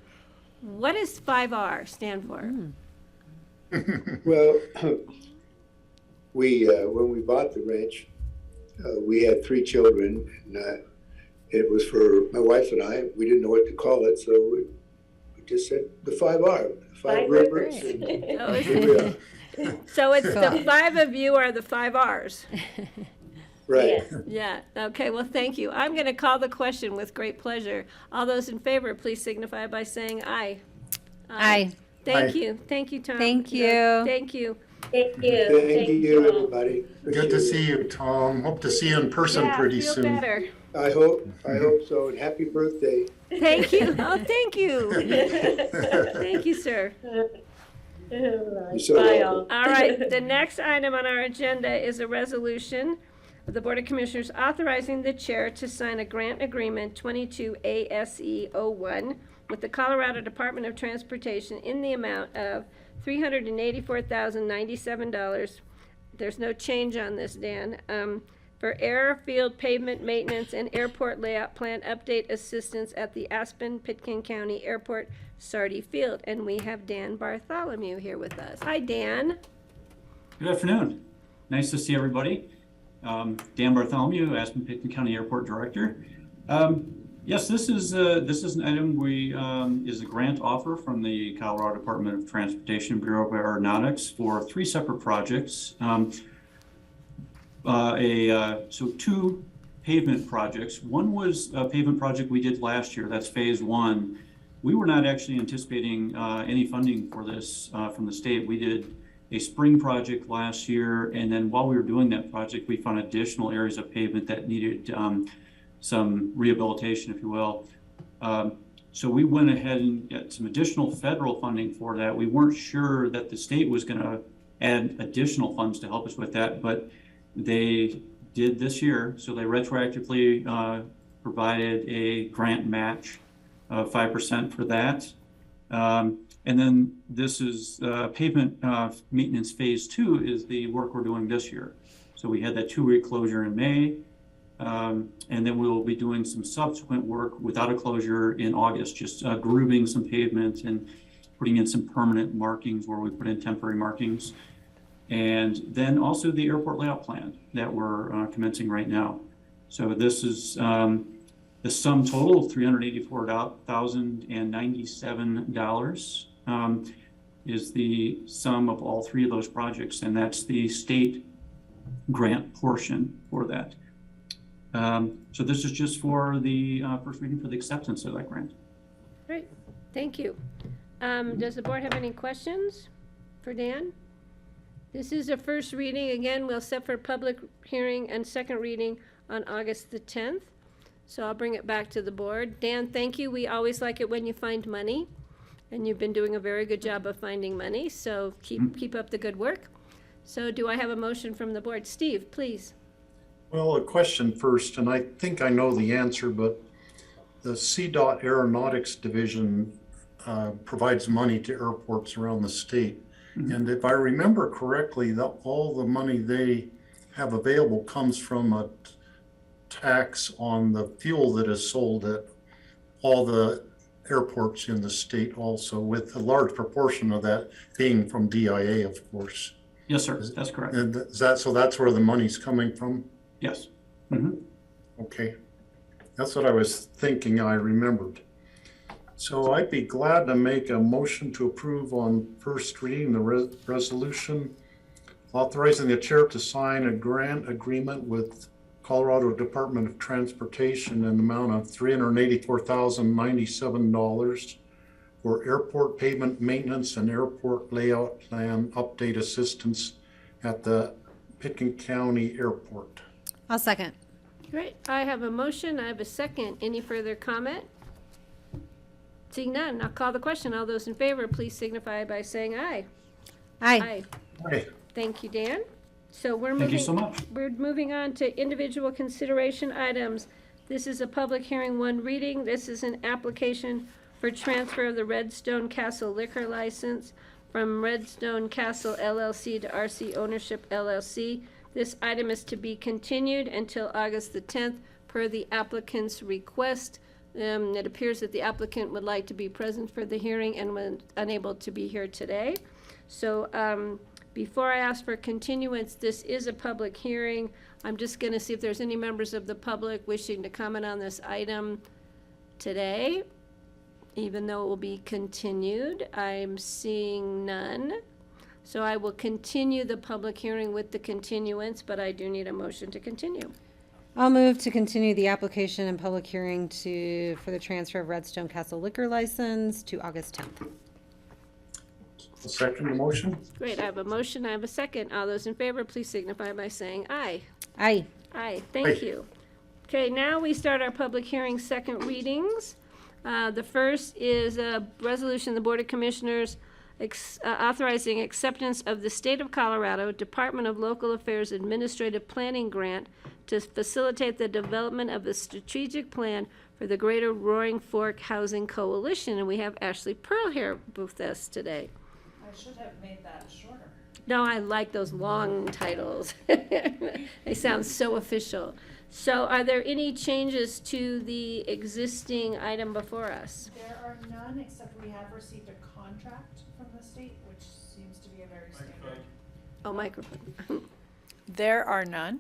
What does 5R stand for? Well, when we bought the ranch, we had 3 children, and it was for my wife and I. We didn't know what to call it, so we just said the 5R, the 5 Rivers. And here we are. So it's the 5 of you are the 5 R's. Right. Yes. Yeah, okay, well, thank you. I'm going to call the question with great pleasure. All those in favor, please signify by saying aye. Aye. Thank Aye. you, Tom. Thank you. Thank you. Thank you. Thank you, all. everybody. Good to see you, Tom. Hope to see you in person Yeah, pretty feel soon. better. I hope so, and happy birthday. Thank you, oh, thank you. Thank you, sir. You're so Bye, welcome. all. All right, the next item on our agenda is a resolution of the Board of Commissioners authorizing the chair to sign a grant agreement 22 ASE 01 with the Colorado Department of Transportation in the amount of $384,097. There's no change on this, Dan. For airfield pavement maintenance and airport layout plan update assistance at the Aspen-Pitkin County Airport Sardi Field. And we have Dan Bartholomew here with us. Hi, Dan. Good afternoon. Nice to see everybody. Dan Bartholomew, Aspen-Pitkin County Airport Director. Yes, this is an item is a grant offer from the Colorado Department of Transportation Bureau of Aeronautics for 3 separate projects. So 2 pavement projects. One was a pavement project we did last year. That's phase 1. We were not actually anticipating any funding for this from the state. We did a spring project last year, and then while we were doing that project, we found additional areas of pavement that needed some rehabilitation, if you will. So we went ahead and got some additional federal funding for that. We weren't sure that the state was going to add additional funds to help us with that, but they did this year. So they retroactively provided a grant match of 5% for that. And then this is pavement maintenance phase 2 is the work we're doing this year. So we had that 2-week closure in May. And then we'll be doing some subsequent work without a closure in August, just grooving some pavement and putting in some permanent markings where we put in temporary markings. And then also the airport layout plan that we're commencing right now. So this is the sum total of $384,097 is the sum of all 3 of those projects, and that's the state grant portion for that. So this is just for the first reading for the acceptance of that grant. Great, thank you. Does the board have any questions for Dan? This is a first reading. Again, we'll set for public hearing and second reading on August the 10th. So I'll bring it back to the board. Dan, thank you. We always like it when you find money, and you've been doing a very good job of finding money, so keep up the good work. So do I have a motion from the board? Steve, please. Well, a question first, and I think I know the answer, but the CDOT Aeronautics Division provides money to airports around the state. And if I remember correctly, all the money they have available comes from a tax on the fuel that is sold at all the airports in the state also, with a large proportion of that being from DIA, of course. Yes, sir, that's correct. And so that's where the money's coming from? Yes. Mhm. Okay. That's what I was thinking, I remembered. So I'd be glad to make a motion to approve on first reading the resolution authorizing the chair to sign a grant agreement with Colorado Department of Transportation in the amount of $384,097 for airport pavement maintenance and airport layout plan update assistance at the Pitkin County Airport. I'll second. Great. I have a motion. I have a second. Any further comment? Seeing none, I'll call the question. All those in favor, please signify by saying aye. Aye. Aye. Thank you, Dan. So we're Thank you moving, so much. we're moving on to individual consideration items. This is a public hearing, one reading. This is an application for transfer of the Redstone Castle liquor license from Redstone Castle LLC to RC Ownership LLC. This item is to be continued until August the 10th per the applicant's request. It appears that the applicant would like to be present for the hearing and was unable to be here today. So before I ask for continuance, this is a public hearing. I'm just going to see if there's any members of the public wishing to comment on this item today, even though it will be continued. I'm seeing none. So I will continue the public hearing with the continuance, but I do need a motion to continue. I'll move to continue the application and public hearing for the transfer of Redstone Castle liquor license to August 10th. I'll second the motion. Great, I have a motion, I have a second. All those in favor, please signify by saying aye. Aye. Aye, thank Aye. you. Okay, now we start our public hearing second readings. The first is a resolution of the Board of Commissioners authorizing acceptance of the State of Colorado Department of Local Affairs Administrative Planning Grant to facilitate the development of a strategic plan for the Greater Roaring Fork Housing Coalition. And we have Ashley Pearl here with us today. I should have made that shorter. No, I like those long titles. They sound so official. So are there any changes to the existing item before us? There are none, except we have received a contract from the state, which seems to be a very standard. Oh, microphone. There are none,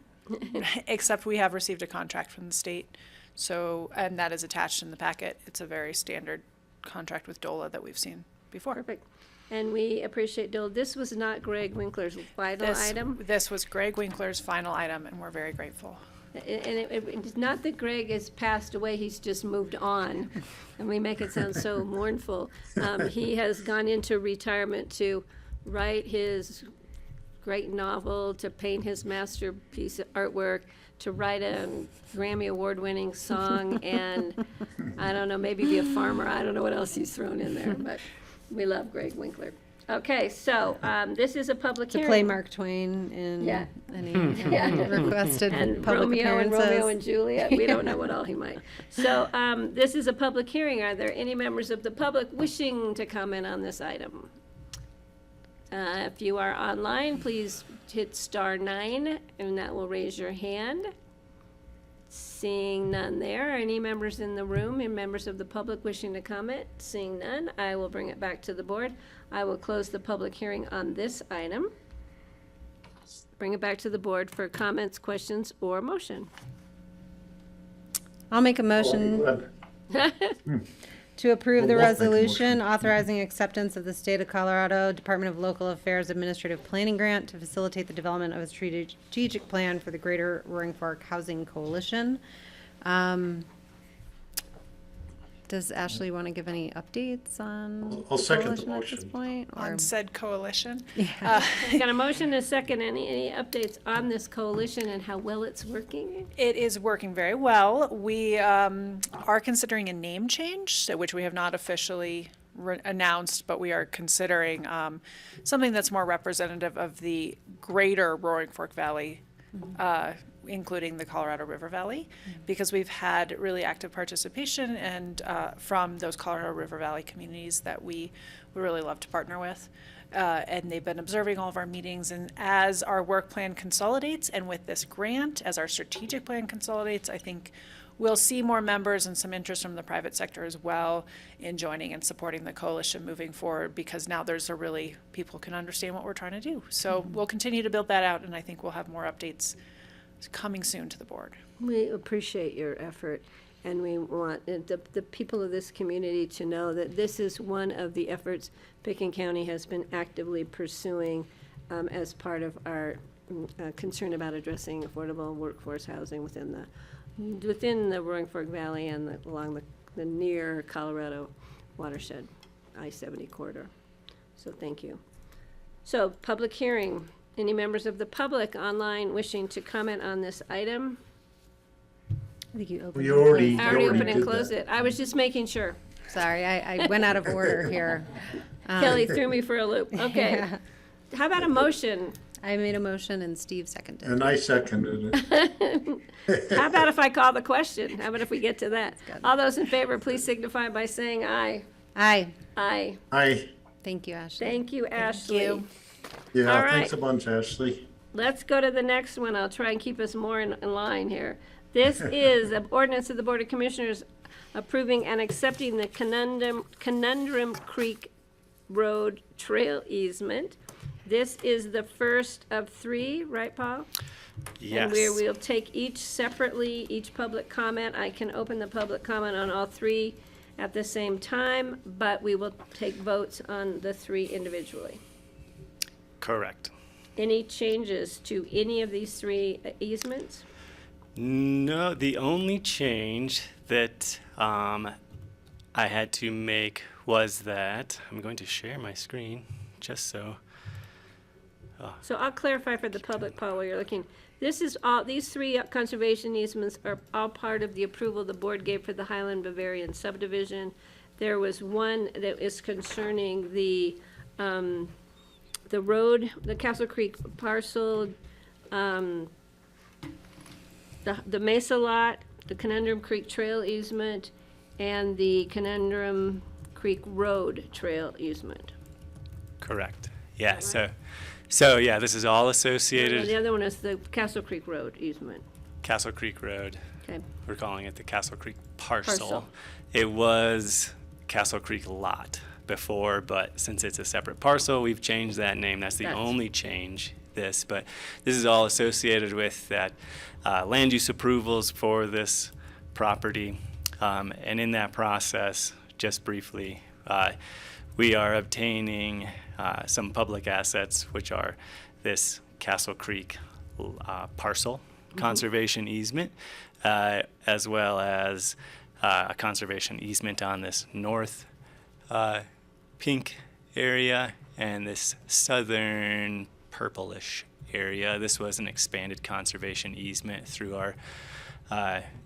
except we have received a contract from the state. So, and that is attached in the packet. It's a very standard contract with DOLA that we've seen before. Perfect. And we appreciate Dole. This was not Greg Winkler's final item. This was Greg Winkler's final item, and we're very grateful. And it's not that Greg has passed away, he's just moved on. And we make it sound so mournful. He has gone into retirement to write his great novel, to paint his masterpiece artwork, to write a Grammy Award-winning song, and I don't know, maybe be a farmer. I don't know what else he's thrown in there, but we love Greg Winkler. Okay, so this is a public To hearing. play Mark Twain in Yeah. any Yeah. requested And public Romeo and appearances. Romeo and Juliet, we don't know what all he might. So this is a public hearing. Are there any members of the public wishing to comment on this item? If you are online, please hit *9, and that will raise your hand. Seeing none there. Any members in the room and members of the public wishing to comment? Seeing none, I will bring it back to the board. I will close the public hearing on this item. Bring it back to the board for comments, questions, or motion. I'll make a motion to approve the We'll make a resolution motion. authorizing acceptance of the State of Colorado Department of Local Affairs Administrative Planning Grant to facilitate the development of a strategic plan for the Greater Roaring Fork Housing Coalition. Does Ashley want to give any updates on I'll second the coalition at this motion. point? or- On said coalition, Got a motion and a second. Any updates on this coalition and how well it's working? it is working very well. We are considering a name change, which we have not officially announced, but we are considering something that's more representative of the greater Roaring Fork Valley, including the Colorado River Valley, because we've had really active participation and from those Colorado River Valley communities that we would really love to partner with. and they've been observing all of our meetings. And as our work plan consolidates, and with this grant, as our strategic plan consolidates, I think we'll see more members and some interest from the private sector as well in joining and supporting the coalition moving forward, because now there's a really, people can understand what we're trying to do. So we'll continue to build that out, and I think we'll have more updates coming soon to the board. We appreciate your effort, and we want the people of this community to know that this is one of the efforts Pickens County has been actively pursuing as part of our concern about addressing affordable workforce housing within the Roaring Fork Valley and along the near Colorado watershed, I-70 corridor. So thank you. So public hearing. Any members of the public online wishing to comment on this item? I think you opened. We already, I already opened and did closed that. it. I was just making sure. Sorry, I went out of order here. Kelly threw me for a loop. Okay. Yeah. How about a motion? I made a motion and Steve seconded. And I seconded it. How about if I call the question? How about if we get to that? good. All those in favor, please signify by saying aye. Aye. Aye. Aye. Thank you, Ashley. Thank you, Ashley. you. Yeah, All thanks right. a bunch, Ashley. Let's go to the next one. I'll try and keep us more in line here. This is an ordinance of the Board of Commissioners approving and accepting the Conundrum Creek Road Trail easement. This is the first of three, right, Paul? Yes. And we'll take each separately, each public comment. I can open the public comment on all three at the same time, but we will take votes on the three individually. Correct. Any changes to any of these three easements? No, the only change that I had to make was that I'm going to share my screen just so. So I'll clarify for the public, Paul, while you're looking. This is all, these three conservation easements are all part of the approval the board gave for the Highland Bavarian subdivision. There was one that is concerning the road, the Castle Creek parcel, the Mesa lot, the Conundrum Creek Trail easement, and the Conundrum Creek Road Trail easement. Correct. Yeah. So yeah, this is all And associated. the other one is the Castle Creek Road easement. Castle Creek Road. Okay. We're calling it the Castle Creek parcel. Parcel. It was Castle Creek lot before, but since it's a separate parcel, we've changed that name. That's the only change. But this is all associated with that land use approvals for this property. And in that process, just briefly, we are obtaining some public assets, which are this Castle Creek parcel conservation easement, as well as a conservation easement on this north pink area and this southern purplish area. This was an expanded conservation easement through our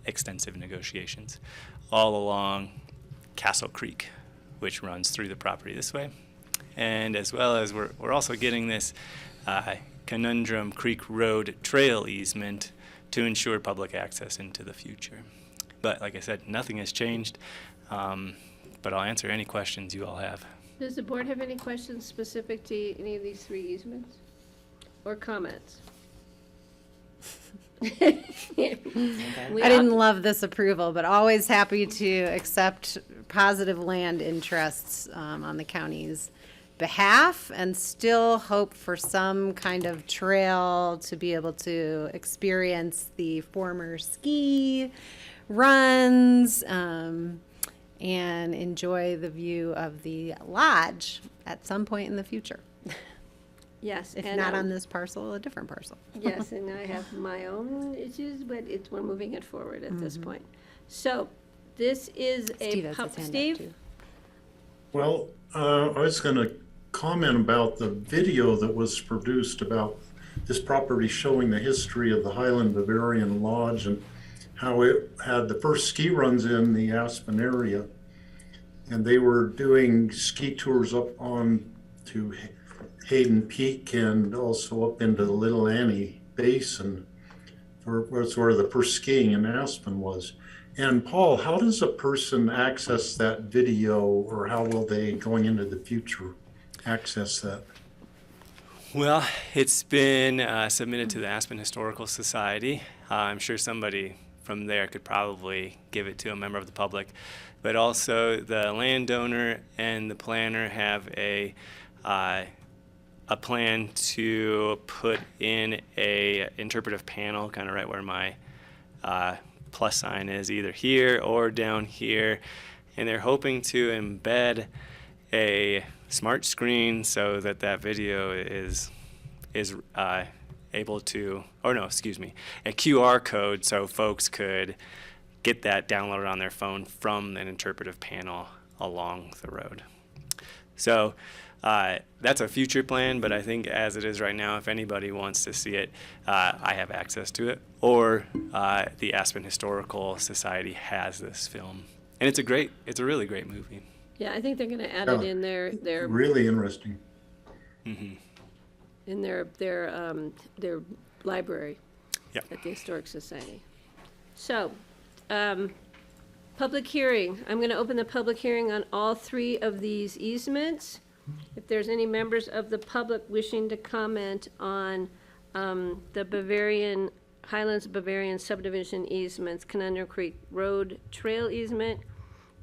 extensive negotiations all along Castle Creek, which runs through the property this way. And as well as we're also getting this Conundrum Creek Road Trail easement to ensure public access into the future. But like I said, nothing has changed, but I'll answer any questions you all have. Does the board have any questions specific to any of these three easements or comments? I didn't love this approval, but always happy to accept positive land interests on the county's behalf, and still hope for some kind of trail to be able to experience the former ski runs and enjoy the view of the lodge at some point in the future. Yes. If and, not on this parcel, a different parcel. Yes, and I have my own issues, but we're moving it forward at this point. So this is Steve a has his hand up, Steve? too. Well, I was going to comment about the video that was produced about this property showing the history of the Highland Bavarian Lodge and how it had the first ski runs in the Aspen area. And they were doing ski tours up on to Hayden Peak and also up into the Little Annie Basin, that's where the first skiing in Aspen was. And Paul, how does a person access that video, or how will they, going into the future, access that? Well, it's been submitted to the Aspen Historical Society. I'm sure somebody from there could probably give it to a member of the public. But also the landowner and the planner have a plan to put in a interpretive panel, kind of right where my plus sign is, either here or down here. And they're hoping to embed a smart screen so that that video is able to, or no, excuse me, a QR code so folks could get that downloaded on their phone from an interpretive panel along the road. So that's a future plan, but I think as it is right now, if anybody wants to see it, I have access to it, or the Aspen Historical Society has this film. And it's a really great movie. Yeah, I think they're gonna add it in their Really interesting. Mm-hmm. in their library Yep. at the Historic Society. So, public hearing. I'm going to open the public hearing on all three of these easements. If there's any members of the public wishing to comment on the Bavarian, Highlands Bavarian subdivision easements, Conundrum Creek Road Trail easement,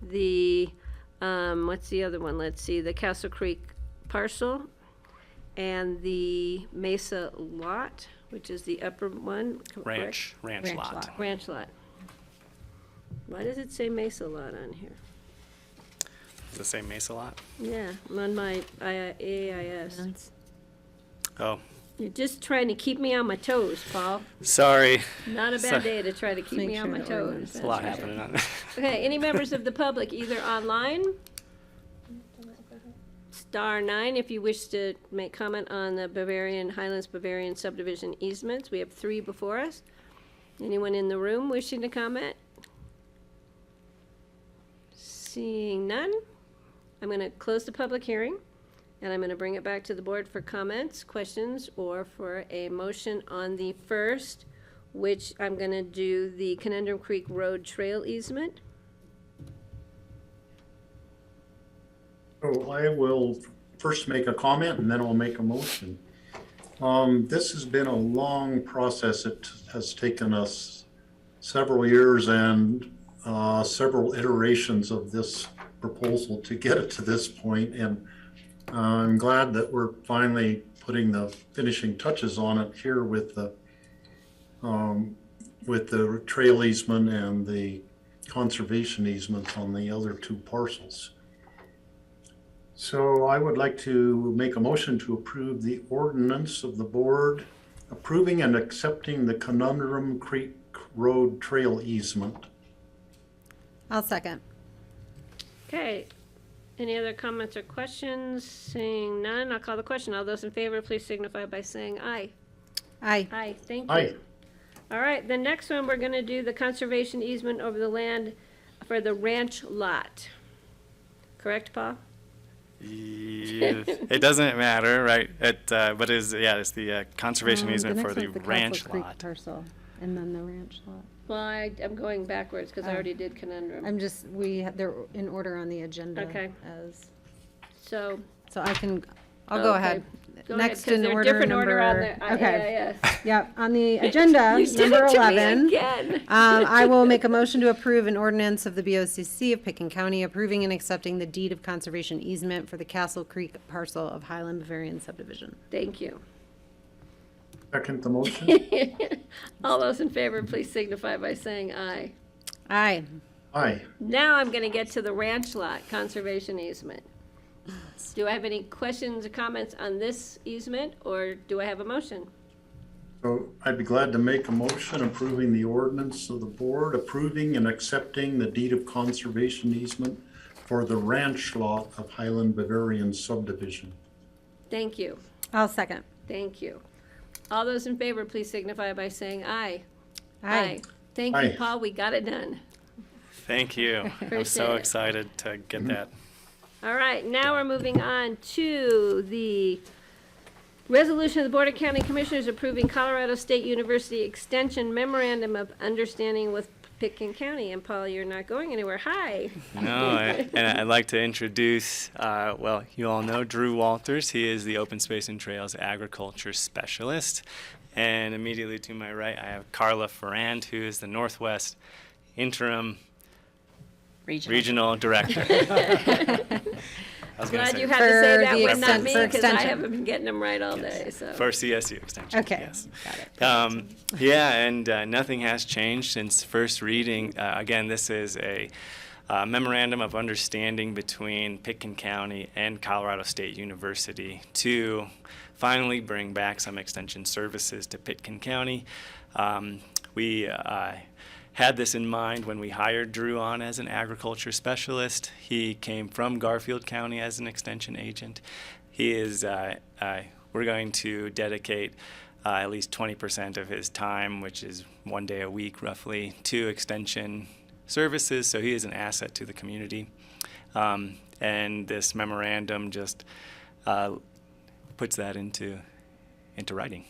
the, what's the other one? Let's see, the Castle Creek parcel, and the Mesa lot, which is the upper one. Ranch lot. Ranch lot. Why does it say Mesa lot on here? Does it say Mesa lot? Yeah, on my AIS. Oh, You're just trying to keep me on my toes, Paul. sorry. Not a bad day to try to keep me on my toes. There's a lot happening on that. Okay, any members of the public, either online, *9 if you wish to make comment on the Bavarian, Highlands Bavarian subdivision easements. We have 3 before us. Anyone in the room wishing to comment? Seeing none, I'm going to close the public hearing, and I'm going to bring it back to the board for comments, questions, or for a motion on the first, which I'm going to do the Conundrum Creek Road Trail easement. So I will first make a comment and then I'll make a motion. This has been a long process. It has taken us several years and several iterations of this proposal to get it to this point. And I'm glad that we're finally putting the finishing touches on it here with the trail easement and the conservation easement on the other 2 parcels. So I would like to make a motion to approve the ordinance of the board approving and accepting the Conundrum Creek Road Trail easement. I'll second. Okay, any other comments or questions? Seeing none, I'll call the question. All those in favor, please signify by saying aye. Aye. Aye, thank you. Aye. All right, the next one, we're gonna do the conservation easement over the land for the ranch lot. Correct, Paul? Yeah, it doesn't matter, right? But it's the conservation easement for the ranch lot. Parcel, and then the ranch lot. Well, I'm going backwards because I already did conundrum. They're in order on the agenda. Okay. So I'll go okay. ahead. Go Next ahead, 'cause in they're order, different order on number, the okay. AIS. Yep, on the agenda, You did number it to me 11. again. I will make a motion to approve an ordinance of the BOCC of Picken County approving and accepting the deed of conservation easement for the Castle Creek parcel of Highland Bavarian subdivision. Thank you. Second the motion? All those in favor, please signify by saying aye. Aye. Aye. Now I'm gonna get to the ranch lot conservation easement. Do I have any questions or comments on this easement, or do I have a motion? So I'd be glad to make a motion approving the ordinance of the board, approving and accepting the deed of conservation easement for the ranch lot of Highland Bavarian subdivision. Thank you. I'll second. Thank you. All those in favor, please signify by saying aye. Aye. Thank you, Aye. Paul, we got it done. Thank you. I'm Appreciate so it. excited to get that. All right, now we're moving on to the resolution of the Board of County Commissioners approving Colorado State University Extension Memorandum of Understanding with Pitkin County. And Paul, you're not going anywhere. Hi. No, and I'd like to introduce, well, you all know Drew Walters. He is the Open Space and Trails Agriculture Specialist. And immediately to my right, I have Carla Ferrand, who is the Northwest Interim Regional Director. I'm glad you had to say that one, not me, because I extension. haven't been getting them right all day. So. For CSU Extension. Okay, Yes. got it. Yeah, and nothing has changed since first reading. Again, this is a memorandum of understanding between Pitkin County and Colorado State University to finally bring back some extension services to Pitkin County. We had this in mind when we hired Drew on as an agriculture specialist. He came from Garfield County as an extension agent. He is, we're going to dedicate at least 20% of his time, which is 1 day a week roughly, to extension services, so he is an asset to the community. And this memorandum just puts that into writing.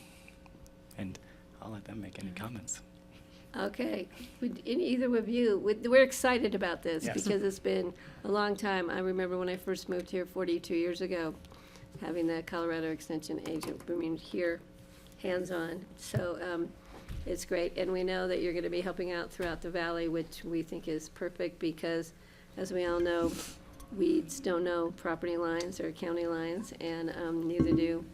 And I'll let them make any comments. Okay, either of you, we're excited about this Yes. because it's been a long time. I remember when I first moved here 42 years ago, having the Colorado Extension agent, here, hands-on. So it's great, and we know that you're going to be helping out throughout the valley, which we think is perfect because, as we all know, weeds don't know property lines or county lines, and neither do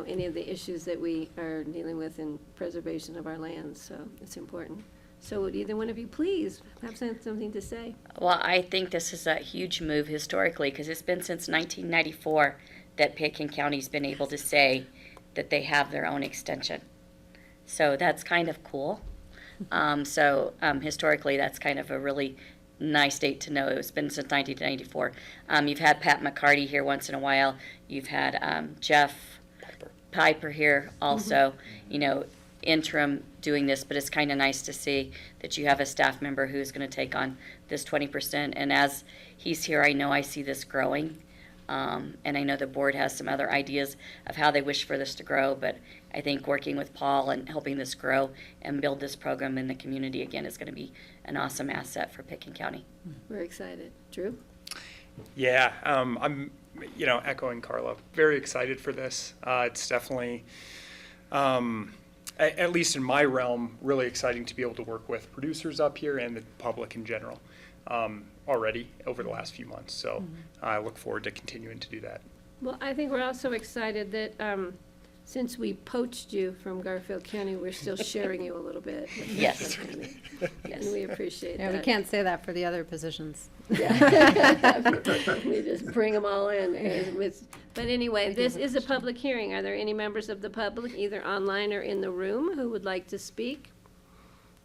any of the issues that we are dealing with in preservation of our lands, so it's important. So would either one of you please have something to say? Well, I think this is a huge move historically because it's been since 1994 that Pitkin County's been able to say that they have their own extension. So that's kind of cool. Historically, that's kind of a really nice date to know. It's been since 1994. You've had Pat McCarty here once in a while. You've had Jeff Piper here also, interim doing this, but it's kind of nice to see that you have a staff member who's going to take on this 20%. And as he's here, I see this growing. And I know the board has some other ideas of how they wish for this to grow, but I think working with Paul and helping this grow and build this program in the community again is going to be an awesome asset for Pitkin County. We're excited. Drew? Yeah, I'm, echoing Carla, very excited for this. It's definitely, at least in my realm, really exciting to be able to work with producers up here and the public in general already over the last few months. So I look forward to continuing to do that. Well, I think we're also excited that since we poached you from Garfield County, we're still sharing you a little bit. Yes. And we appreciate Yeah, that. we can't say that for the other positions. Yeah. We just bring them all in. But anyway, this is a public hearing. Are there any members of the public, either online or in the room, who would like to speak?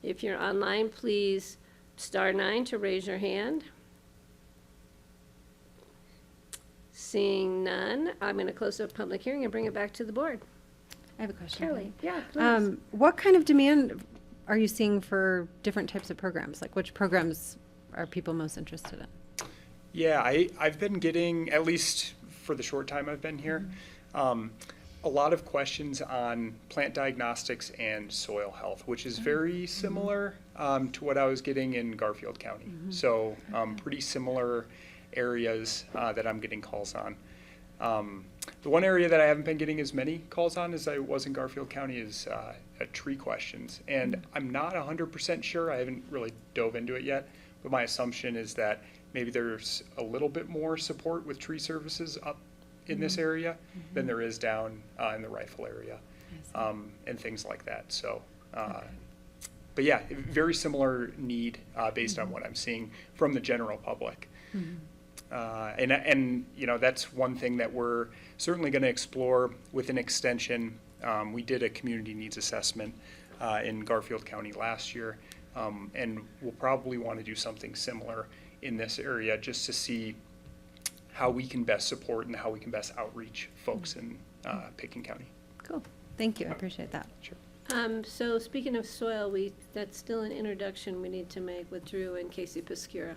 If you're online, please *9 to raise your hand. Seeing none, I'm going to close the public hearing and bring it back to the board. I have a question. Kelly, yeah, please. What kind of demand are you seeing for different types of programs? Like which programs are people most interested in? Yeah, I've been getting, at least for the short time I've been here, a lot of questions on plant diagnostics and soil health, which is very similar to what I was getting in Garfield County. So pretty similar areas that I'm getting calls on. The one area that I haven't been getting as many calls on as I was in Garfield County is tree questions. And I'm not 100% sure, I haven't really dove into it yet, but my assumption is that maybe there's a little bit more support with tree services up in this area than there is down in the Rifle area, and things like that. So, but yeah, very similar need based on what I'm seeing from the general public. And that's one thing that we're certainly going to explore with an extension. We did a community needs assessment in Garfield County last year, and we'll probably want to do something similar in this area just to see how we can best support and how we can best outreach folks in Pitkin County. Cool. Thank you. I appreciate that. Sure. So speaking of soil, that's still an introduction we need to make with Drew and Casey Piscura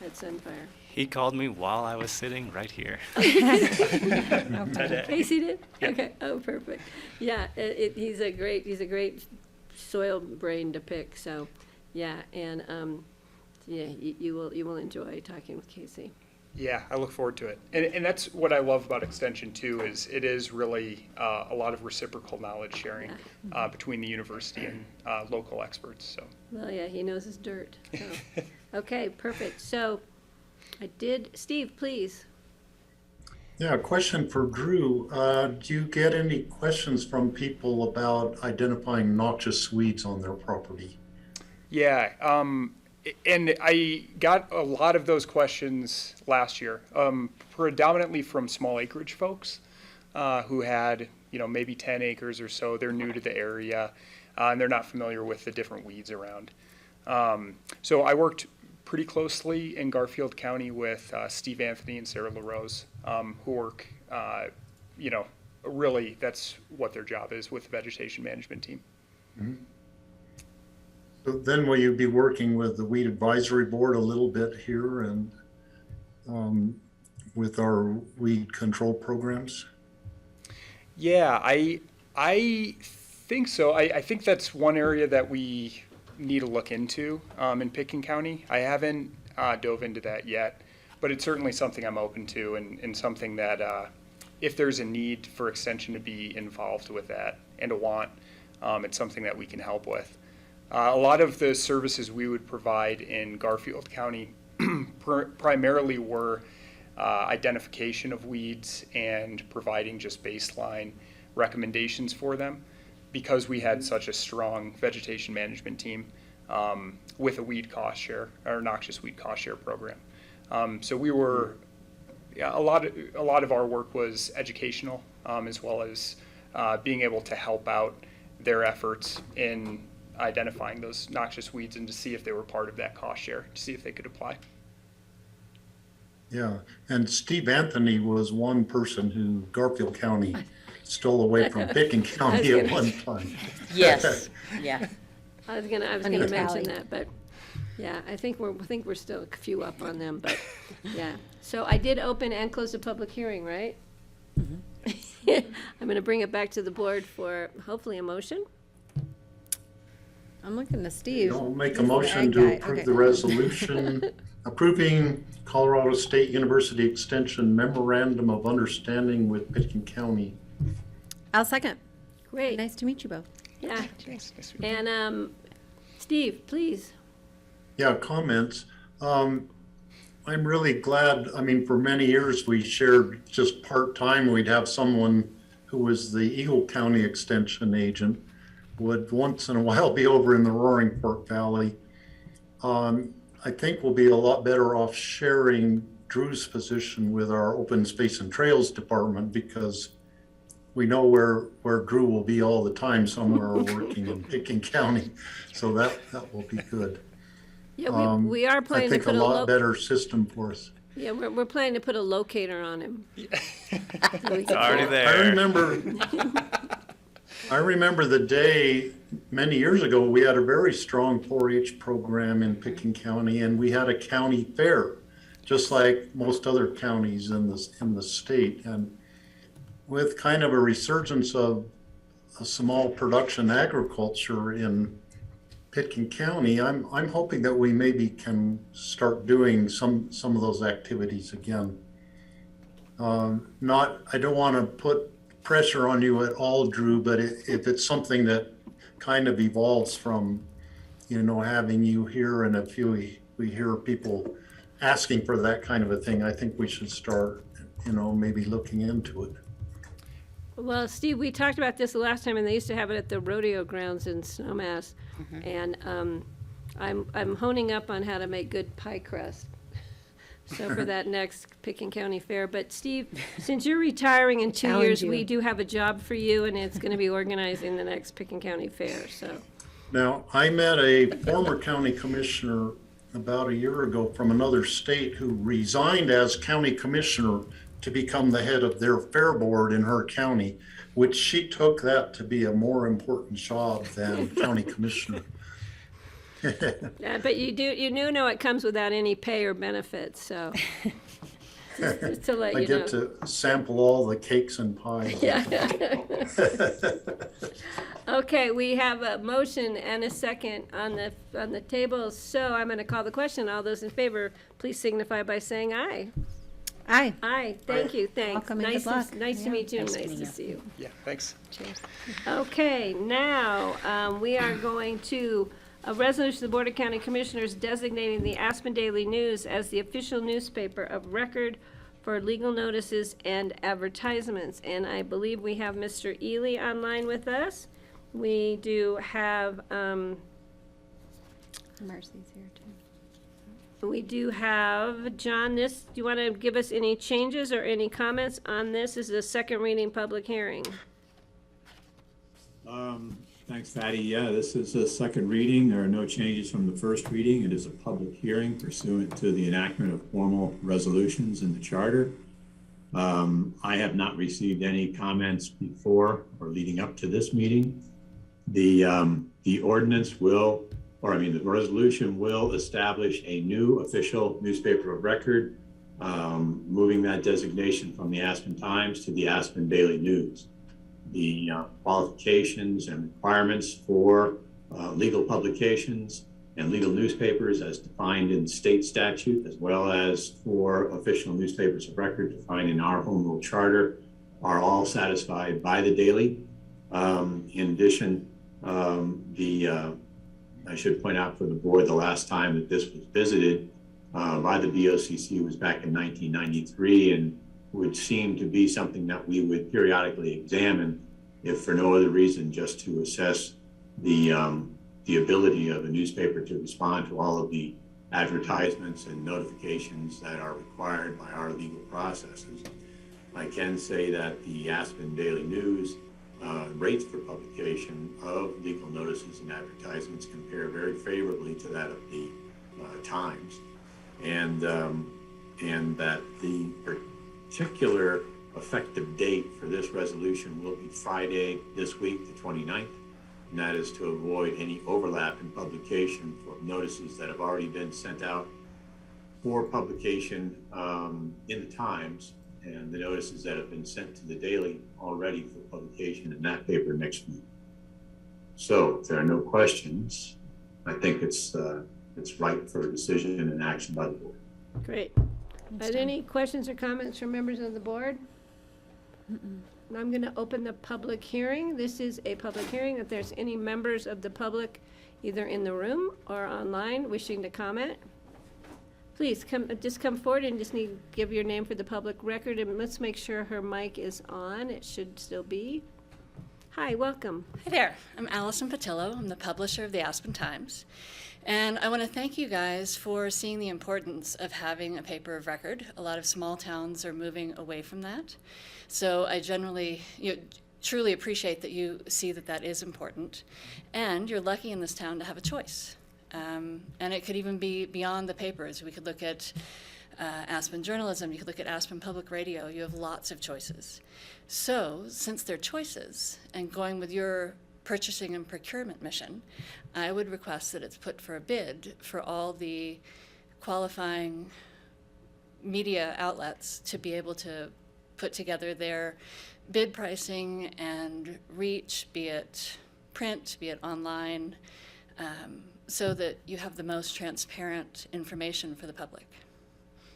at Sunfire. He called me while I was sitting right here. Today. Casey did? Yep. Okay. Oh, perfect. Yeah, he's a great soil brain to pick. So, Yeah, and, yeah, you will enjoy talking with Casey. Yeah, I look forward to it. And that's what I love about Extension too, is it is really a lot of reciprocal knowledge sharing between the university and local experts, so. Well, yeah, he knows his dirt. So. Okay, perfect. So Steve, please. Yeah, a question for Drew. Do you get any questions from people about identifying noxious weeds on their property? Yeah, and I got a lot of those questions last year, predominantly from small acreage folks who had, maybe 10 acres or so. They're new to the area and they're not familiar with the different weeds around. So I worked pretty closely in Garfield County with Steve Anthony and Sarah LaRose, who work, really that's what their job is with the vegetation management team. Mm-hmm. So then will you be working with the Weed Advisory Board a little bit here and with our weed control programs? Yeah, I think so. I think that's one area that we need to look into in Pitkin County. I haven't dove into that yet, but it's certainly something I'm open to and something that if there's a need for Extension to be involved with that and a want, it's something that we can help with. A lot of the services we would provide in Garfield County primarily were identification of weeds and providing just baseline recommendations for them because we had such a strong vegetation management team with a weed cost share or noxious weed cost share program. So we were, a lot of our work was educational as well as being able to help out their efforts in identifying those noxious weeds and to see if they were part of that cost share, to see if they could apply. Yeah, and Steve Anthony was one person who Garfield County stole away from Pitkin County at one time. Yes, yeah. I was gonna mention that, but yeah, I think we're still a few up on them, but yeah. So I did open and close the public hearing, right? Mm-hmm. I'm gonna bring it back to the board for hopefully a motion. I'm looking to Steve. I'll make a motion to approve the resolution approving Colorado State University Extension Memorandum of Understanding with Pitkin County. I'll second. Great. Nice to meet you both. Yeah. And Steve, please. Yeah, comments. I'm really glad, for many years we shared just part-time. We'd have someone who was the Eagle County Extension agent, would once in a while be over in the Roaring Fork Valley. I think we'll be a lot better off sharing Drew's position with our Open Space and Trails Department because we know where Drew will be all the time somewhere working in Pitkin County. So that will be good. Yeah, we are planning to put a lot better system for us. Yeah, we're planning to put a locator on him. It's already there. I remember the day many years ago, we had a very strong 4-H program in Pitkin County, and we had a county fair, just like most other counties in the state. And with kind of a resurgence of a small production agriculture in Pitkin County, I'm hoping that we maybe can start doing some of those activities again. I don't want to put pressure on you at all, Drew, but if it's something that kind of evolves from, having you here, and if we hear people asking for that kind of a thing, I think we should start, maybe looking into it. Well, Steve, we talked about this the last time, and they used to have it at the rodeo grounds in Snowmass, and I'm honing up on how to make good pie crust. So for that next Pitkin County Fair. But Steve, since you're retiring in 2 years, we do have a job for you, and it's going to be organizing the next Pitkin County Fair. So now, I met a former county commissioner about a year ago from another state who resigned as county commissioner to become the head of their fair board in her county, which she took that to be a more important job than county commissioner. Yeah, but you do know it comes without any pay or benefits, so. Just to let I you know. get to sample all the cakes and pies. Yeah. Okay, we have a motion and a second on the table, so I'm gonna call the question. All those in favor, please signify by saying aye. Aye. Aye, thank you, thanks. Welcome and Nice good luck. Nice to Yeah. meet you, and Nice nice meeting to you. see you. Yeah, thanks. Cheers. Okay, now, we are going to a resolution of the Board of County Commissioners designating the Aspen Daily News as the official newspaper of record for legal notices and advertisements. And I believe we have Mr. Ely online with us. We do have, Marcy's here too. we do have, John, do you want to give us any changes or any comments on this? This is a second reading public hearing. Thanks, Patty. Yeah, this is a second reading. There are no changes from the first reading. It is a public hearing pursuant to the enactment of formal resolutions in the charter. I have not received any comments before or leading up to this meeting. The ordinance will, the resolution will establish a new official newspaper of record, moving that designation from the Aspen Times to the Aspen Daily News. The qualifications and requirements for legal publications and legal newspapers as defined in state statute, as well as for official newspapers of record defined in our home rule charter, are all satisfied by the Daily. In addition, I should point out for the board, the last time that this was visited by the BOCC was back in 1993, and would seem to be something that we would periodically examine, if for no other reason, just to assess the ability of a newspaper to respond to all of the advertisements and notifications that are required by our legal processes. I can say that the Aspen Daily News rates for publication of legal notices and advertisements compare very favorably to that of the Times, and that the particular effective date for this resolution will be Friday this week, the 29th, and that is to avoid any overlap in publication for notices that have already been sent out for publication in the Times, and the notices that have been sent to the Daily already for publication in that paper next week. So if there are no questions, I think it's ripe for a decision and action by the board. Great. Are there any questions or comments from members of the board? And I'm going to open the public hearing. This is a public hearing. If there's any members of the public, either in the room or online, wishing to comment, please come forward and just need to give your name for the public record, and let's make sure her mic is on. It should still be. Hi, welcome. Hi there. I'm Allison Patillo. I'm the publisher of the Aspen Times. And I want to thank you guys for seeing the importance of having a paper of record. A lot of small towns are moving away from that. So I generally, truly appreciate that you see that that is important. And you're lucky in this town to have a choice. And it could even be beyond the papers. We could look at Aspen Journalism. You could look at Aspen Public Radio. You have lots of choices. So since they're choices, and going with your purchasing and procurement mission, I would request that it's put for a bid for all the qualifying media outlets to be able to put together their bid pricing and reach, be it print, be it online, so that you have the most transparent information for the public.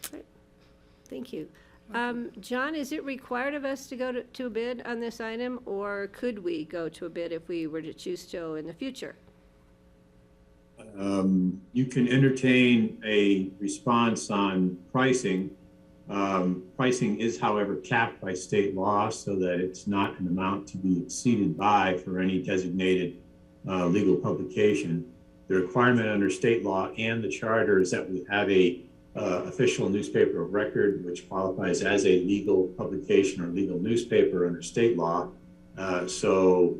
Great. Thank you. John, is it required of us to go to a bid on this item, or could we go to a bid if we were to choose to in the future? You can entertain a response on pricing. Pricing is, however, capped by state law so that it's not an amount to be exceeded by for any designated legal publication. The requirement under state law and the charter is that we have a official newspaper of record, which qualifies as a legal publication or legal newspaper under state law. So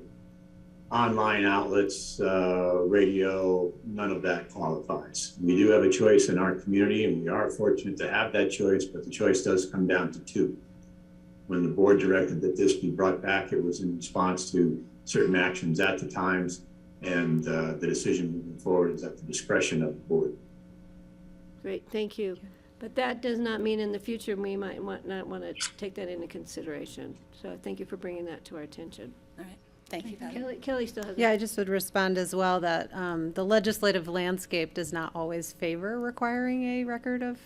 online outlets, radio, none of that qualifies. We do have a choice in our community, and we are fortunate to have that choice, but the choice does come down to two. When the board directed that this be brought back, it was in response to certain actions at the Times, and the decision moving forward is at the discretion of the board. Great, thank you. But that does not mean in the future we might not want to take that into consideration. So thank you for bringing that to our attention. All right, thank you, Patty. Kelly still has. Yeah, I just would respond as well that the legislative landscape does not always favor requiring a record of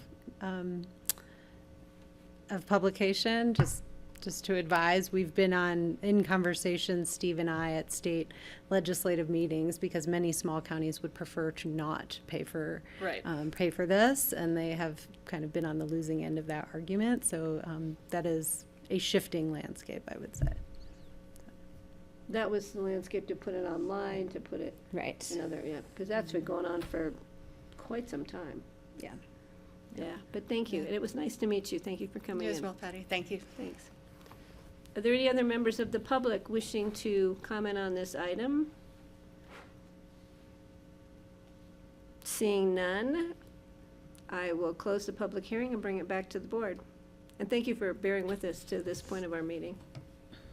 publication. Just to advise, we've been in conversations, Steve and I, at state legislative meetings because many small counties would prefer to not pay for this, and they have kind of been on the losing end of that argument. So that is a shifting landscape, I would say. That was the landscape to put it online, to put it in other, because that's been going on for quite some time. Yeah. Yeah, but thank you. And it was nice to meet you. Thank you for coming You in. as well, Patty. Thank you. Thanks. Are there any other members of the public wishing to comment on this item? Seeing none, I will close the public hearing and bring it back to the board. And thank you for bearing with us to this point of our meeting.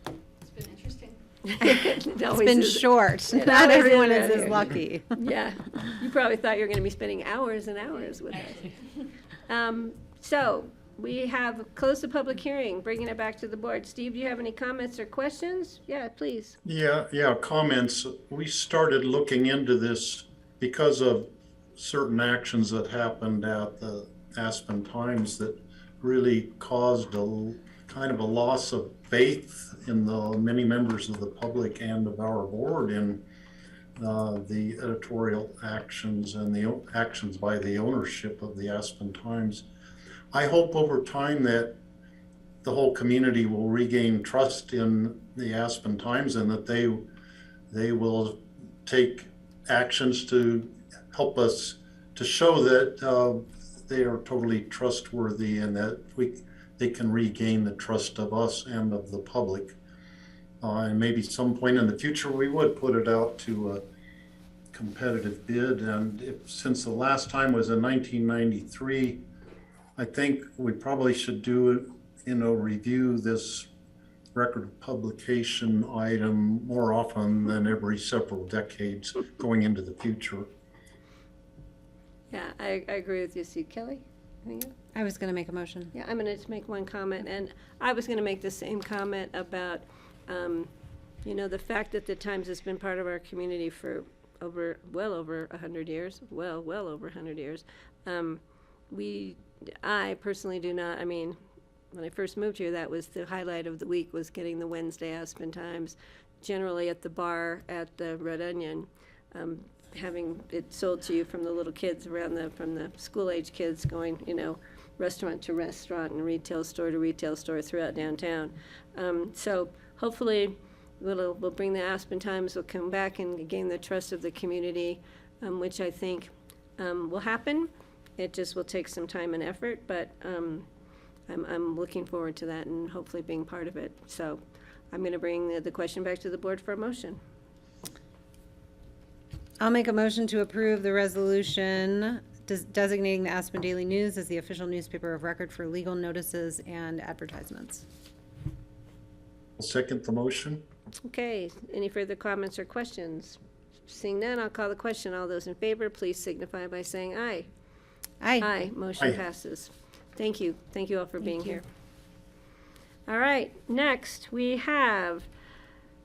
It's been interesting. It's been short. Not everyone is as lucky. Yeah, you probably thought you were going to be spending hours and hours with us. So we have closed the public hearing, bringing it back to the board. Steve, do you have any comments or questions? Yeah, please. Yeah, comments. We started looking into this because of certain actions that happened at the Aspen Times that really caused a kind of a loss of faith in the many members of the public and of our board in the editorial actions and the actions by the ownership of the Aspen Times. I hope over time that the whole community will regain trust in the Aspen Times and that they will take actions to help us to show that they are totally trustworthy and that they can regain the trust of us and of the public. And maybe some point in the future we would put it out to a competitive bid. And since the last time was in 1993, I think we probably should review this record of publication item more often than every several decades going into the future. Yeah, I agree with you, Steve. Kelly? Anything else? I was going to make a motion. Yeah, I'm going to make one comment, and I was going to make the same comment about, the fact that the Times has been part of our community for well over 100 years. Well over 100 years. I personally do not, when I first moved here, that was the highlight of the week, was getting the Wednesday Aspen Times, generally at the bar at the Red Onion, having it sold to you from the little kids from the school-age kids going, restaurant to restaurant and retail store to retail store throughout downtown. So hopefully we'll bring the Aspen Times, will come back and gain the trust of the community, which I think will happen. It just will take some time and effort, but I'm looking forward to that and hopefully being part of it. So I'm going to bring the question back to the board for a motion. I'll make a motion to approve the resolution designating the Aspen Daily News as the official newspaper of record for legal notices and advertisements. I'll second the motion. Okay, any further comments or questions? Seeing none, I'll call the question. All those in favor, please signify by saying aye. Aye. Aye, motion passes. Thank you. Thank you all for being here. All right, next we have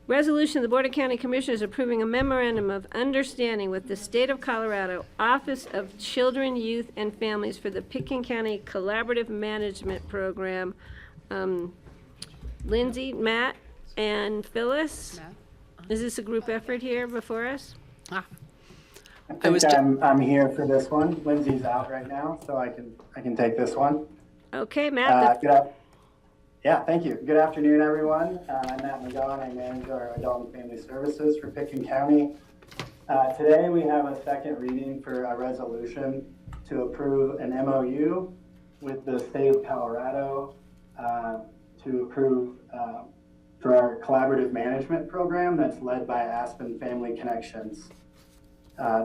resolution of the Board of County Commissioners approving a memorandum of understanding with the State of Colorado Office of Children, Youth, and Families for the Pitkin County Collaborative Management Program. Lindsay, Matt, and Phyllis, is this a group effort here before us? I'm here for this one. Lindsay's out right now, so I can take this one. Okay, Matt. Yeah, thank you. Good afternoon, everyone. I'm Matt McGowan. I manage our Adult and Family Services for Pitkin County. Today we have a second reading for a resolution to approve an MOU with the State of Colorado to approve for our collaborative management program that's led by Aspen Family Connections.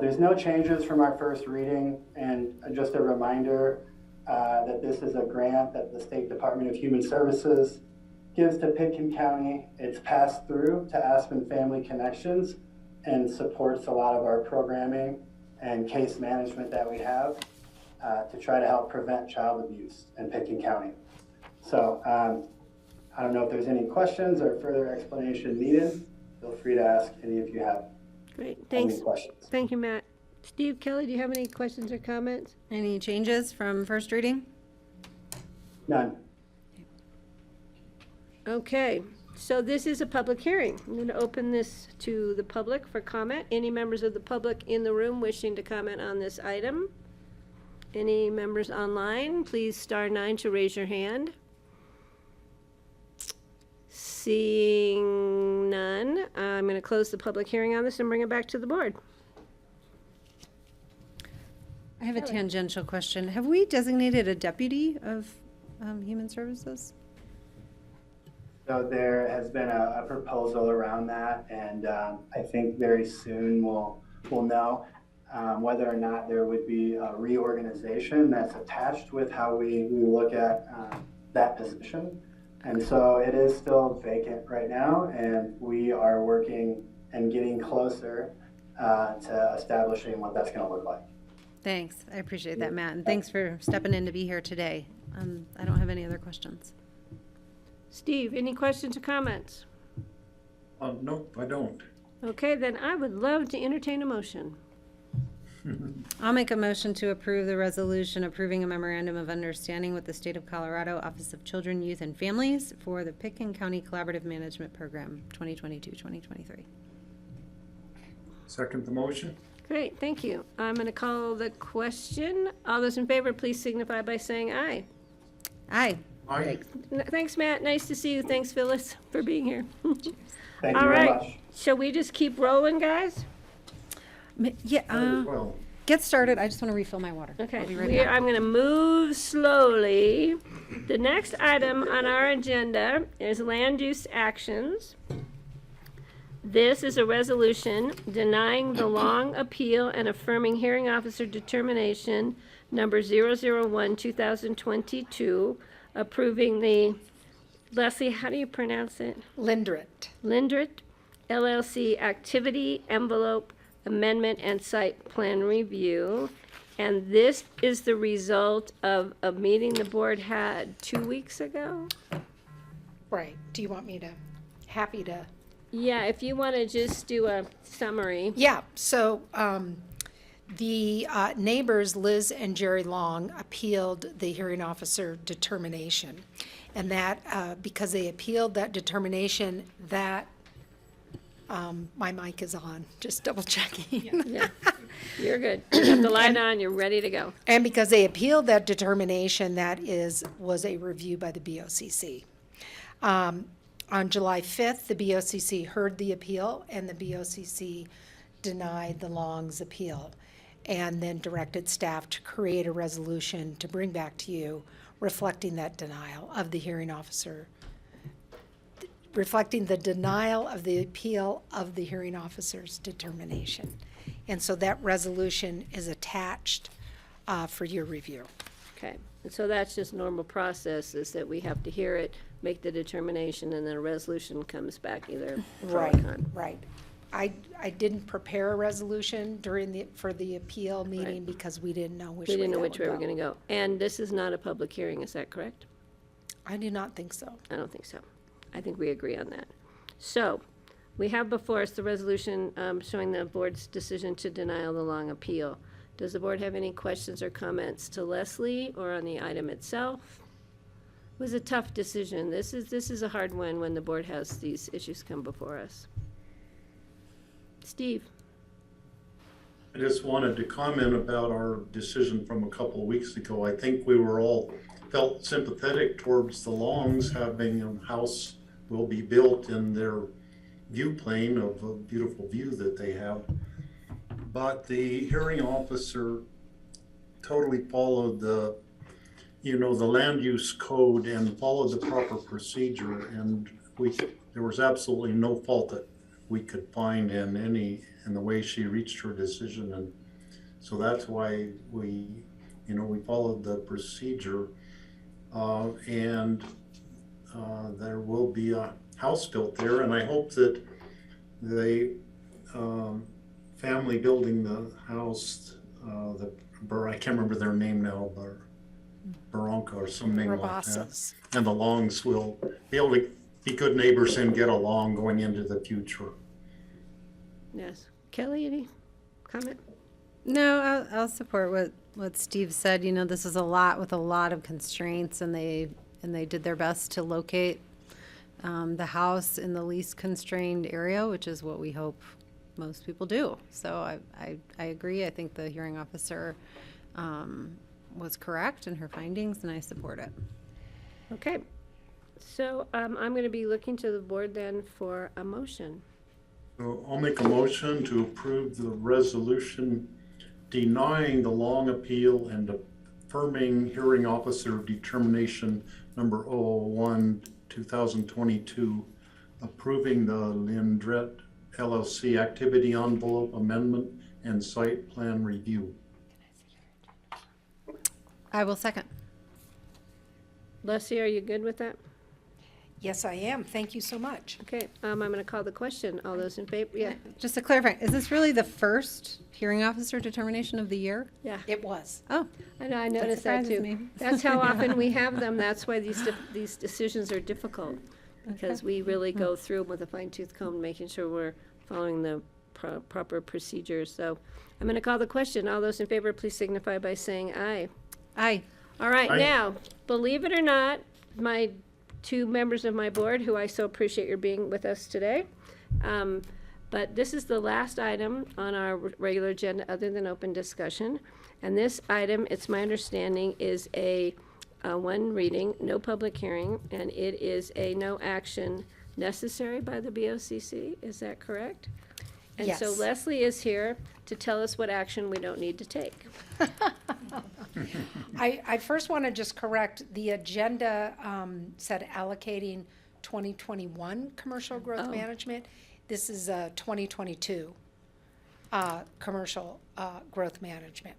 There's no changes from our first reading, and just a reminder that this is a grant that the State Department of Human Services gives to Pitkin County. It's passed through to Aspen Family Connections and supports a lot of our programming and case management that we have. to try to help prevent child abuse in Pickens County. So I don't know if there's any questions or further explanation needed. Feel free to ask any if you have Great, any thanks. questions. Thank you, Matt. Steve, Kelly, do you have any questions or comments? Any changes from first reading? None. Okay, so this is a public hearing. I'm going to open this to the public for comment. Any members of the public in the room wishing to comment on this item? Any members online, please *9 to raise your hand. Seeing none, I'm going to close the public hearing on this and bring it back to the board. I have a tangential question. Have we designated a deputy of Human Services? So there has been a proposal around that, and I think very soon we'll know whether or not there would be a reorganization that's attached with how we look at that position. And so it is still vacant right now, and we are working and getting closer to establishing what that's going to look like. Thanks. I appreciate that, Matt. And thanks for stepping in to be here today. I don't have any other questions. Steve, any questions or comments? Nope, I don't. Okay, then I would love to entertain a motion. I'll make a motion to approve the resolution approving a memorandum of understanding with the State of Colorado Office of Children, Youth, and Families for the Pickens County Collaborative Management Program 2022-2023. Second the motion? Great, thank you. I'm going to call the question. All those in favor, please signify by saying aye. Aye. Aye. Thanks, Matt. Nice to see you. Thanks, Phyllis, for being here. Thank All you very right. much. Shall we just keep rolling, guys? Yeah, Well, get started. I just want to refill my water. Okay, I'll be right back. I'm going to move slowly. The next item on our agenda is land use actions. This is a resolution denying the long appeal and affirming hearing officer determination number 001-2022, approving the, Leslie, how do you pronounce it? Lindrit. Lindrit LLC activity envelope amendment and site plan review. And this is the result of a meeting the board had 2 weeks ago? Right. Do you want me to, happy to? Yeah, if you want to just do a summary. Yeah, so the neighbors, Liz and Jerry Long, appealed the hearing officer determination. And that, because they appealed that determination, that, my mic is on, just double checking. Yeah, you're good. You have the light on, you're ready to go. And because they appealed that determination, was a review by the BOCC. On July 5th, the BOCC heard the appeal, and the BOCC denied the Long's appeal, and then directed staff to create a resolution to bring back to you reflecting that denial of the hearing officer, reflecting the denial of the appeal of the hearing officer's determination. And so that resolution is attached for your review. Okay, and so that's just normal process, is that we have to hear it, make the determination, and then a resolution comes back either pro or con. Right. I didn't prepare a resolution for the appeal meeting because we didn't know which way We didn't know that which way would we're going to go. And this is not a public hearing, is that correct? I do not think so. I don't think so. I think we agree on that. So, we have before us the resolution showing the board's decision to deny the Long appeal. Does the board have any questions or comments to Leslie or on the item itself? It was a tough decision. This is a hard one when the board has these issues come before us. Steve? I just wanted to comment about our decision from a couple of weeks ago. I think we were all felt sympathetic towards the Longs having a house will be built in their view plane of a beautiful view that they have. But the hearing officer totally followed the land use code and followed the proper procedure, and there was absolutely no fault that we could find in the way she reached her decision. And so that's why we followed the procedure, and there will be a house built there, and I hope that the family building the house I can't remember their name now, but Baronka or some name like that. Rabasas. And the Longs will be able to be good neighbors and get along going into the future. Yes. Kelly, any comment? No, I'll support what Steve said. You know, this is a lot with a lot of constraints, and they did their best to locate the house in the least constrained area, which is what we hope most people do. So I agree. I think the hearing officer was correct in her findings, and I support it. Okay. So I'm going to be looking to the board then for a motion. So I'll make a motion to approve the resolution denying the long appeal and affirming hearing officer determination number 001/2022, approving the Lindret LLC activity envelope amendment and site plan review. I will second. Leslie, are you good with that? Yes, I am. Thank you so much. Okay, I'm going to call the question. All those in favor? Yeah. Just to clarify, is this really the first hearing officer determination of the year? Yeah. It was. Oh, I know, I noticed that surprises too. me. That's how often we have them. That's why these decisions are difficult. Because we really go through them with a fine tooth comb, making sure we're following the proper procedures. So I'm going to call the question. All those in favor, please signify by saying aye. Aye. All right, Aye. now, believe it or not, my two members of my board, who I so appreciate your being with us today, but this is the last item on our regular agenda other than open discussion. And this item, it's my understanding, is a one reading, no public hearing, and it is a no action necessary by the BOCC. Is that correct? And so Yes. Leslie is here to tell us what action we don't need to take. I first want to just correct, the agenda said allocating 2021 commercial growth Oh. management. This is 2022 commercial growth management.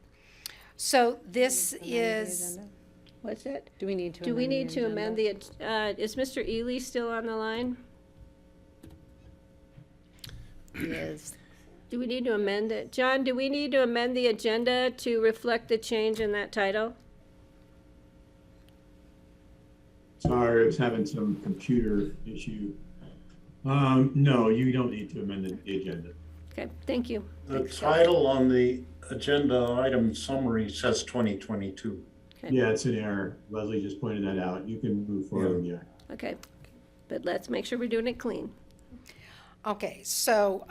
So this is, What's it? Do we need to? Do we need to amend the, is Mr. Ely still on the line? Yes. Do we need to amend it? John, do we need to amend the agenda to reflect the change in that title? Sorry, I was having some computer issue. No, you don't need to amend the agenda. Okay, thank you. The Thanks, Kelly. title on the agenda item summary says 2022. Okay. Yeah, it's an error. Leslie just pointed that out. You can move forward, yeah. Okay, but let's make sure we're doing it clean. okay, so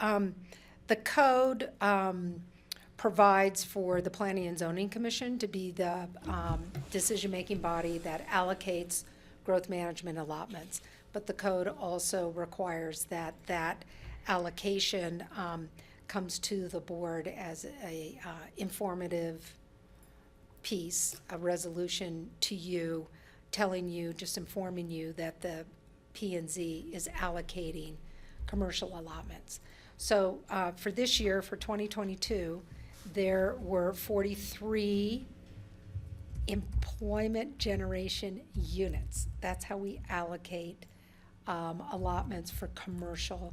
the code provides for the Planning and Zoning Commission to be the decision-making body that allocates growth management allotments. But the code also requires that that allocation comes to the board as a informative piece, a resolution to you, telling you, just informing you that the P&Z is allocating commercial allotments. So for this year, for 2022, there were 43 employment generation units. That's how we allocate allotments for commercial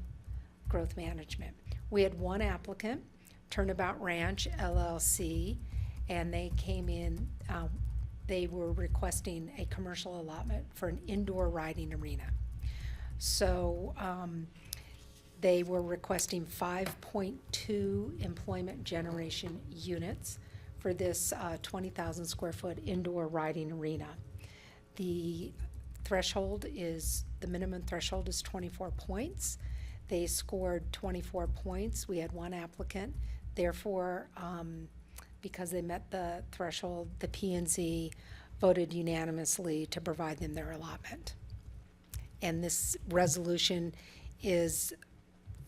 growth management. We had one applicant, Turnabout Ranch LLC, and they came in, they were requesting a commercial allotment for an indoor riding arena. So they were requesting 5.2 employment generation units for this 20,000 square foot indoor riding arena. The threshold is, the minimum threshold is 24 points. They scored 24 points. We had one applicant. Therefore, because they met the threshold, the P&Z voted unanimously to provide them their allotment. And this resolution is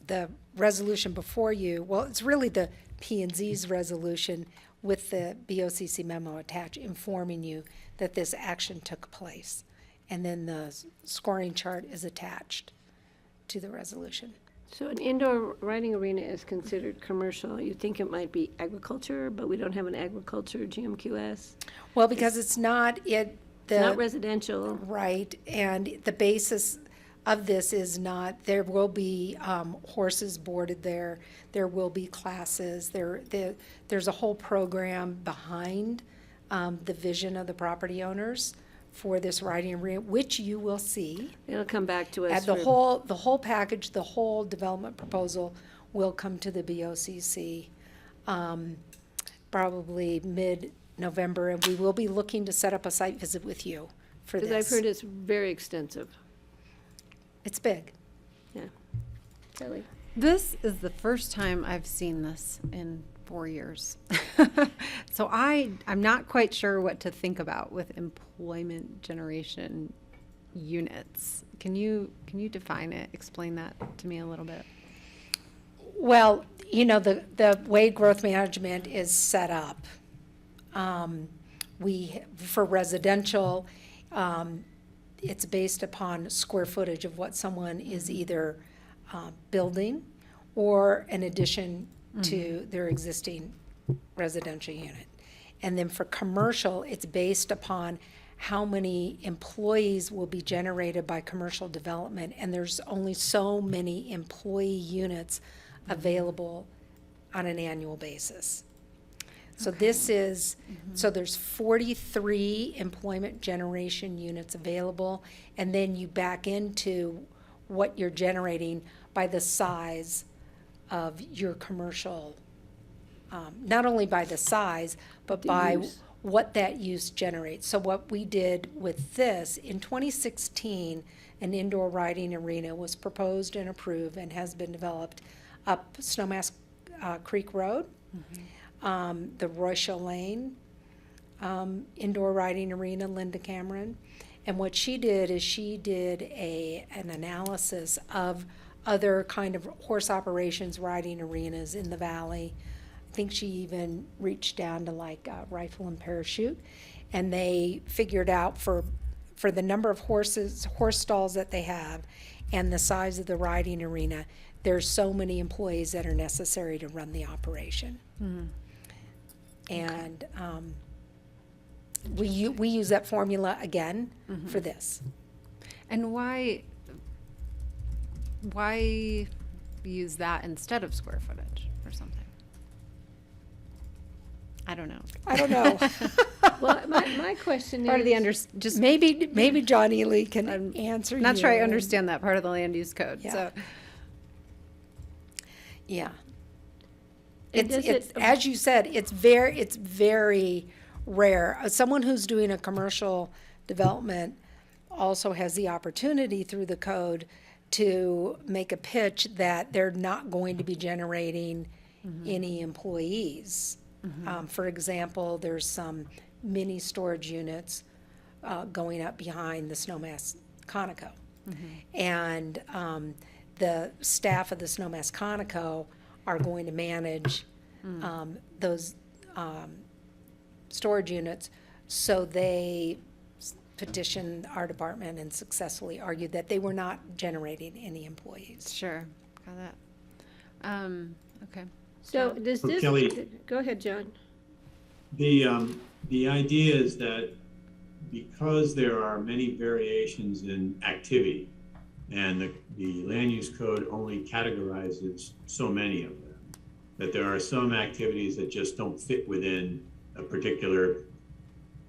the resolution before you. Well, it's really the P&Z's resolution with the BOCC memo attached, informing you that this action took place. And then the scoring chart is attached to the resolution. So an indoor riding arena is considered commercial. You think it might be agriculture, but we don't have an agriculture GMQS. Well, because it's not It's not residential. Right, and the basis of this is not, there will be horses boarded there, there will be classes, there's a whole program behind the vision of the property owners for this riding arena, which you will see. It'll come back to us. At the whole package, the whole development proposal will come to the BOCC probably mid-November, and we will be looking to set up a site visit with you for this. Because I've heard it's very extensive. It's big. Yeah. Kelly? This is the first time I've seen this in 4 years. So I'm not quite sure what to think about with employment generation units. Can you define it, explain that to me a little bit? Well, you know, the way growth management is set up, for residential, it's based upon square footage of what someone is either building or an addition to their existing residential unit. And then for commercial, it's based upon how many employees will be generated by commercial development, and there's only so many employee units available on an annual basis. So this is, so there's 43 employment generation units available, and then you back into what you're generating by the size of your commercial, not only by the size, but by what that use generates. So what we did with this, in 2016, an indoor riding arena was proposed and approved and has been developed up Snowmass Creek Road, the Rochelle Lane indoor riding arena, Linda Cameron. And what she did is she did an analysis of other kind of horse operations riding arenas in the valley. I think she even reached down to like rifle and parachute. And they figured out for the number of horse stalls that they have and the size of the riding arena, there's so many employees that are necessary to run the operation. And we use that formula again for this. And why use that instead of square footage or something? I don't know. I don't know. Well, my question Part of the is, just maybe John Ely can answer you. not sure I understand that part of the land use code. Yeah. So Yeah. And It's as you said, it's very rare. Someone who's doing a commercial development also has the opportunity through the code to make a pitch that they're not going to be generating any employees. For example, there's some mini storage units going up behind the Snowmass Conoco. And the staff of the Snowmass Conoco are going to manage those storage units. So they petitioned our department and successfully argued that they were not generating any employees. sure, got that. Okay. so does this, Kelly- go ahead, John. The idea is that because there are many variations in activity, and the land use code only categorizes so many of them, that there are some activities that just don't fit within a particular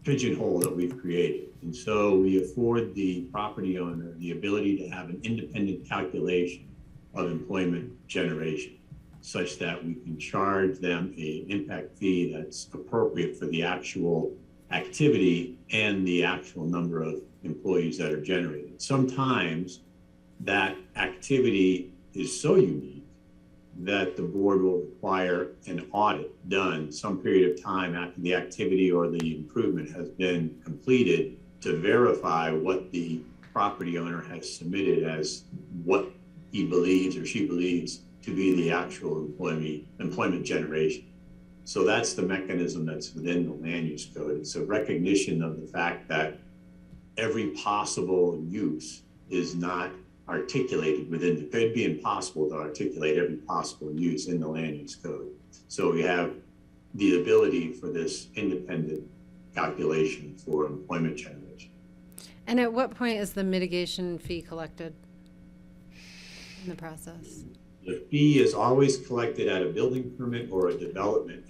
pigeonhole that we've created. And so we afford the property owner the ability to have an independent calculation of employment generation, such that we can charge them an impact fee that's appropriate for the actual activity and the actual number of employees that are generated. Sometimes that activity is so unique that the board will require an audit done some period of time after the activity or the improvement has been completed to verify what the property owner has submitted as what he believes or she believes to be the actual employment generation. So that's the mechanism that's within the land use code. It's a recognition of the fact that every possible use is not articulated within the code. It'd be impossible to articulate every possible use in the land use code. So we have the ability for this independent calculation for employment generation. And at what point is the mitigation fee collected? in the process? The fee is always collected at a building permit or a development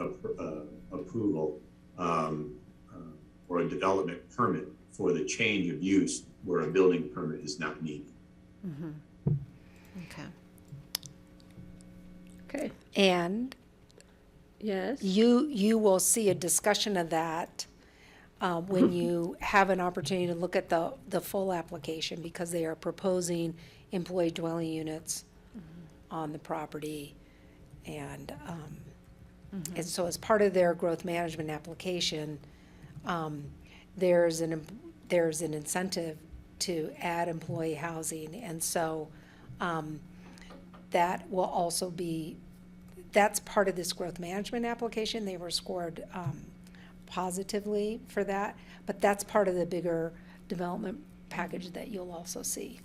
approval, or a development permit for the change of use where a building permit is not needed. Okay. Okay, And yes? you will see a discussion of that when you have an opportunity to look at the full application, because they are proposing employee dwelling units on the property. And so as part of their growth management application, there's an incentive to add employee housing. And so that will also be, that's part of this growth management application. They were scored positively for that, but that's part of the bigger development package that you'll also see.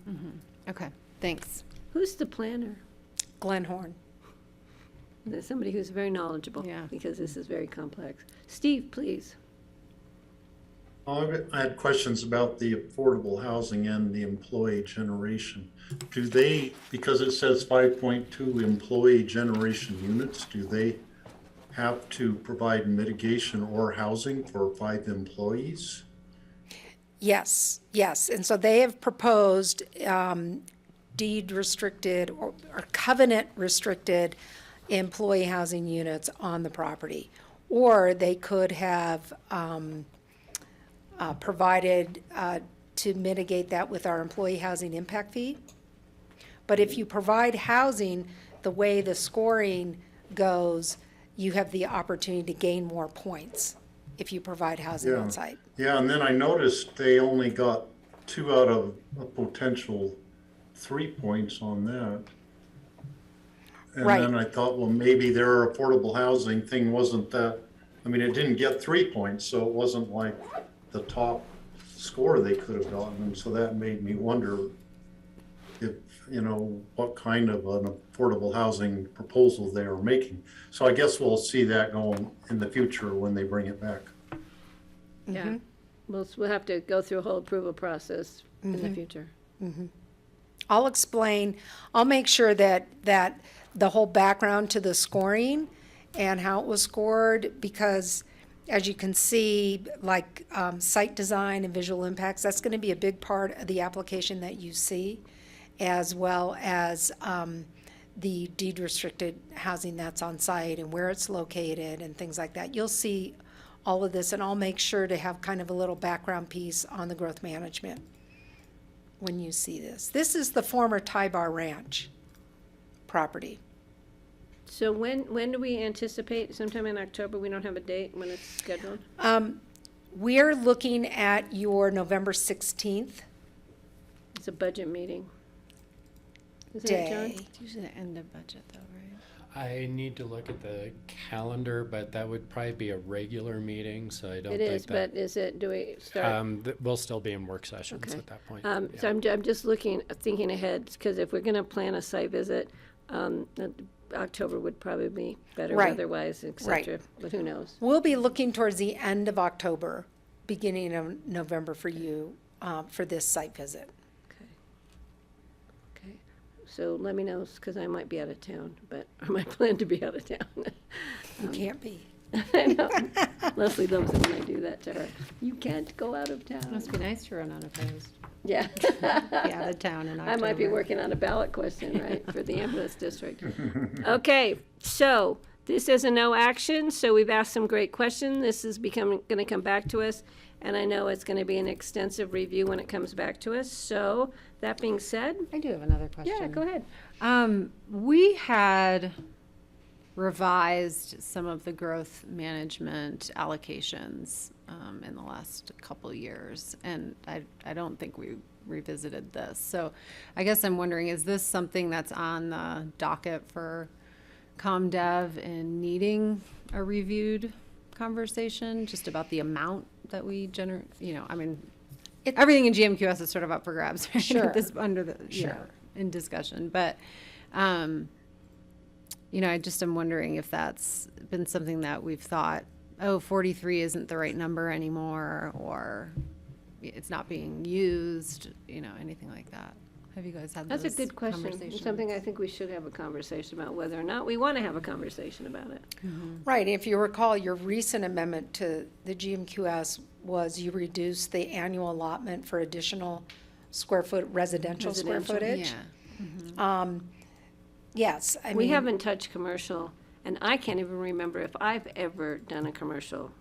Okay, thanks. Who's the planner? Glenn Horn. There's somebody who's very knowledgeable. Yeah. Because this is very complex. Steve, please. I had questions about the affordable housing and the employee generation. Do they, because it says 5.2 employee generation units, do they have to provide mitigation or housing for 5 employees? Yes, yes. And so they have proposed deed restricted or covenant restricted employee housing units on the property. Or they could have provided to mitigate that with our employee housing impact fee. But if you provide housing, the way the scoring goes, you have the opportunity to gain more points if you provide housing on site. Yeah, and then I noticed they only got 2 out of a potential 3 points on that. And Right. then I thought, well, maybe their affordable housing thing wasn't that, I mean, it didn't get 3 points, so it wasn't like the top score they could have gotten. And so that made me wonder if, what kind of an affordable housing proposal they are making. So I guess we'll see that going in the future when they bring it back. Yeah. We'll have to go through a whole approval process in the future. I'll explain, I'll make sure that the whole background to the scoring and how it was scored, because as you can see, like site design and visual impacts, that's going to be a big part of the application that you see, as well as the deed restricted housing that's on site and where it's located and things like that. You'll see all of this, and I'll make sure to have kind of a little background piece on the growth management when you see this. This is the former Thai Bar Ranch property. So when do we anticipate? Sometime in October? We don't have a date when it's scheduled? We're looking at your November 16th It's a budget meeting. Isn't it, John? day. It's usually the end of budget though, right? I need to look at the calendar, but that would probably be a regular meeting, so I don't It think is, that. but is it, do we start? We'll still be in work sessions Okay. at that point. So I'm just thinking ahead, because if we're gonna plan a site visit, October would probably be better Right. weather-wise, et Right. cetera, but who knows? We'll be looking towards the end of October, beginning of November for you, for this site visit. Okay, so let me know, because I might be out of town, but I might plan to be out of town. You can't be. I know. Leslie loves it when I do that to her. You can't go out of town. Must be nice to run unopposed. Yeah. Be out of town in I might be October. working on a ballot question, right, for the ambulance district. Okay, so this is a no action, so we've asked some great questions. This is gonna come back to us, and I know it's gonna be an extensive review when it comes back to us. So, that being said. I do have another question. Yeah, go ahead. We had revised some of the growth management allocations in the last couple years, and I don't think we revisited this. So I guess I'm wondering, is this something that's on the docket for ComDev and needing a reviewed conversation just about the amount that we generate? I mean, everything in GMQS is sort of up for grabs, right? Sure. Under the Sure. in discussion, but I just am wondering if that's been something that we've thought, 43 isn't the right number anymore, or it's not being used, anything like that. Have you guys had That's a those good question. It's conversations? something I think we should have a conversation about, whether or not we want to have a conversation about it. Right, if you recall, your recent amendment to the GMQS was you reduced the annual allotment for additional residential square footage. Yes, I mean. We haven't touched commercial, and I can't even remember if I've ever done a commercial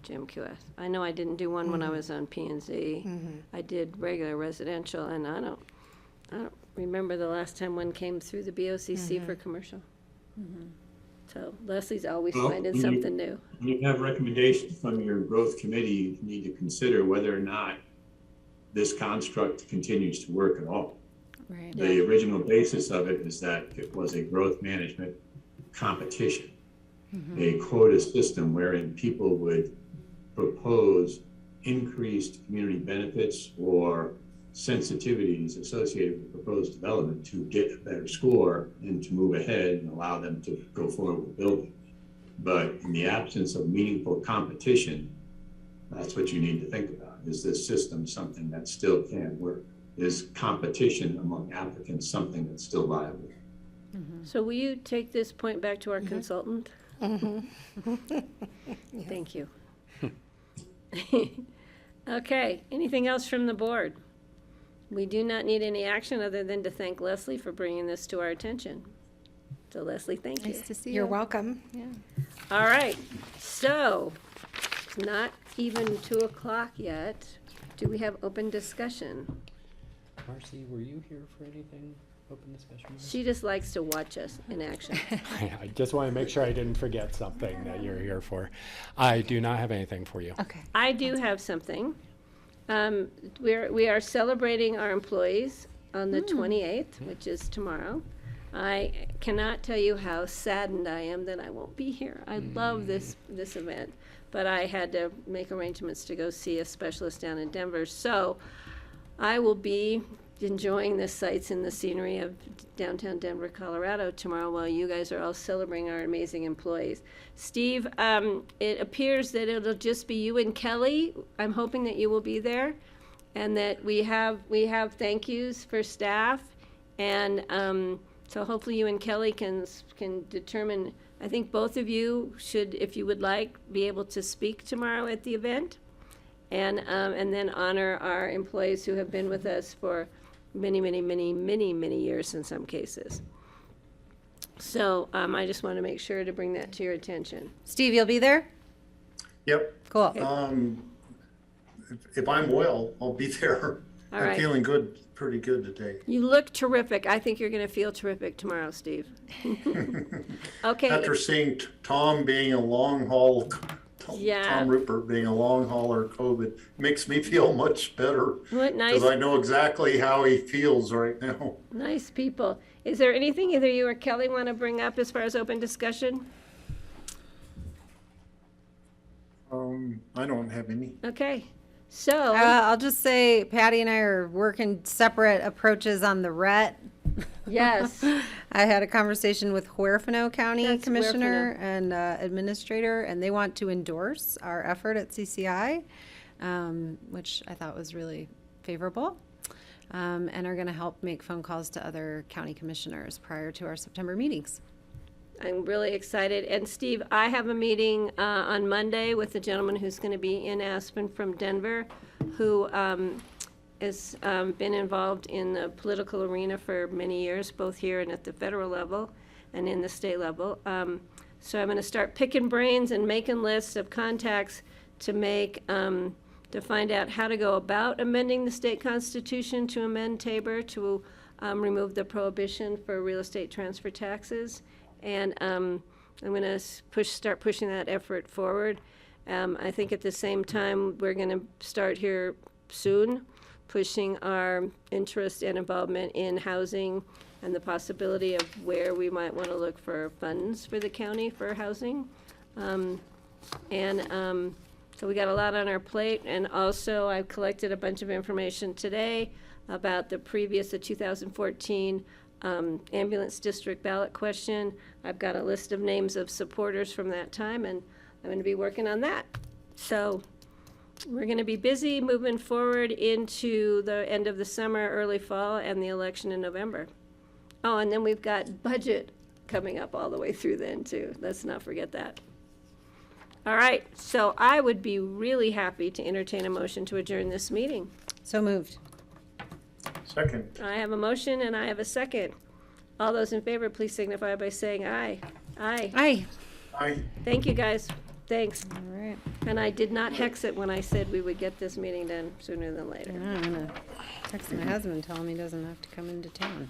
GMQS. I know I didn't do one when I was on P and Z. I did regular residential, and I don't remember the last time one came through the BOCC for commercial. So Leslie's always Well, finding when you- something new. When you have recommendations from your growth committee, you need to consider whether or not this construct continues to work at all. Right. The original basis of it is that it was a growth management competition, a quota system wherein people would propose increased community benefits or sensitivities associated with proposed development to get a better score and to move ahead and allow them to go forward with building. But in the absence of meaningful competition, that's what you need to think about. Is this system something that still can work? Is competition among applicants something that's still viable? So will you take this point back to our consultant? Thank you. Okay, anything else from the board? We do not need any action other than to thank Leslie for bringing this to our attention. So Leslie, thank you. Nice to see you. You're welcome. Yeah. All right, so it's not even 2 o'clock yet. Do we have open discussion? Marcy, were you here for anything open discussion? She just likes to watch us in action. I just want to make sure I didn't forget something that you're here for. I do not have anything for you. Okay. I do have something. We are celebrating our employees on the 28th, which is tomorrow. I cannot tell you how saddened I am that I won't be here. I love this event, but I had to make arrangements to go see a specialist down in Denver. So I will be enjoying the sights and the scenery of downtown Denver, Colorado tomorrow while you guys are all celebrating our amazing employees. Steve, it appears that it'll just be you and Kelly. I'm hoping that you will be there and that we have thank yous for staff. And so hopefully you and Kelly can determine, I think both of you should, if you would like, be able to speak tomorrow at the event. And then honor our employees who have been with us for many, many, many, many, many years in some cases. So I just want to make sure to bring that to your attention. Steve, you'll be there? Yep. Cool. If I'm well, I'll be there. All I'm right. feeling good, pretty good today. You look terrific. I think you're going to feel terrific tomorrow, Steve. Okay. After seeing Tom being a long haul, Yeah. Tom Rupert being a long hauler COVID, makes me feel much better. What nice, Because I know exactly how he feels right now. nice people. Is there anything either you or Kelly want to bring up as far as open discussion? I don't have any. Okay. So. I'll just say Patty and I are working separate approaches on the RET. Yes. I had a conversation with Huerfano County That's Commissioner and Administrator, and they want to endorse our effort at CCI, which I thought was really favorable, and are going to help make phone calls to other county commissioners prior to our September meetings. I'm really excited. And Steve, I have a meeting on Monday with a gentleman who's going to be in Aspen from Denver, who has been involved in the political arena for many years, both here and at the federal level and in the state level. So I'm going to start picking brains and making lists of contacts to make, to find out how to go about amending the state constitution to amend Tabor to remove the prohibition for real estate transfer taxes. And I'm going to start pushing that effort forward. I think at the same time, we're going to start here soon, pushing our interest and involvement in housing and the possibility of where we might want to look for funds for the county for housing. So we got a lot on our plate. And also, I've collected a bunch of information today about the 2014 ambulance district ballot question. I've got a list of names of supporters from that time, and I'm going to be working on that. So We're going to be busy moving forward into the end of the summer, early fall, and the election in November. Oh, and then we've got budget coming up all the way through then, too. Let's not forget that. All right, so I would be really happy to entertain a motion to adjourn this meeting. So moved. Second. I have a motion and I have a second. All those in favor, please signify by saying aye. Aye. Aye. Aye. Thank you, guys. Thanks. All right. And I did not hex it when I said we would get this meeting done sooner than later. I'm gonna text my husband and tell him he doesn't have to come into town.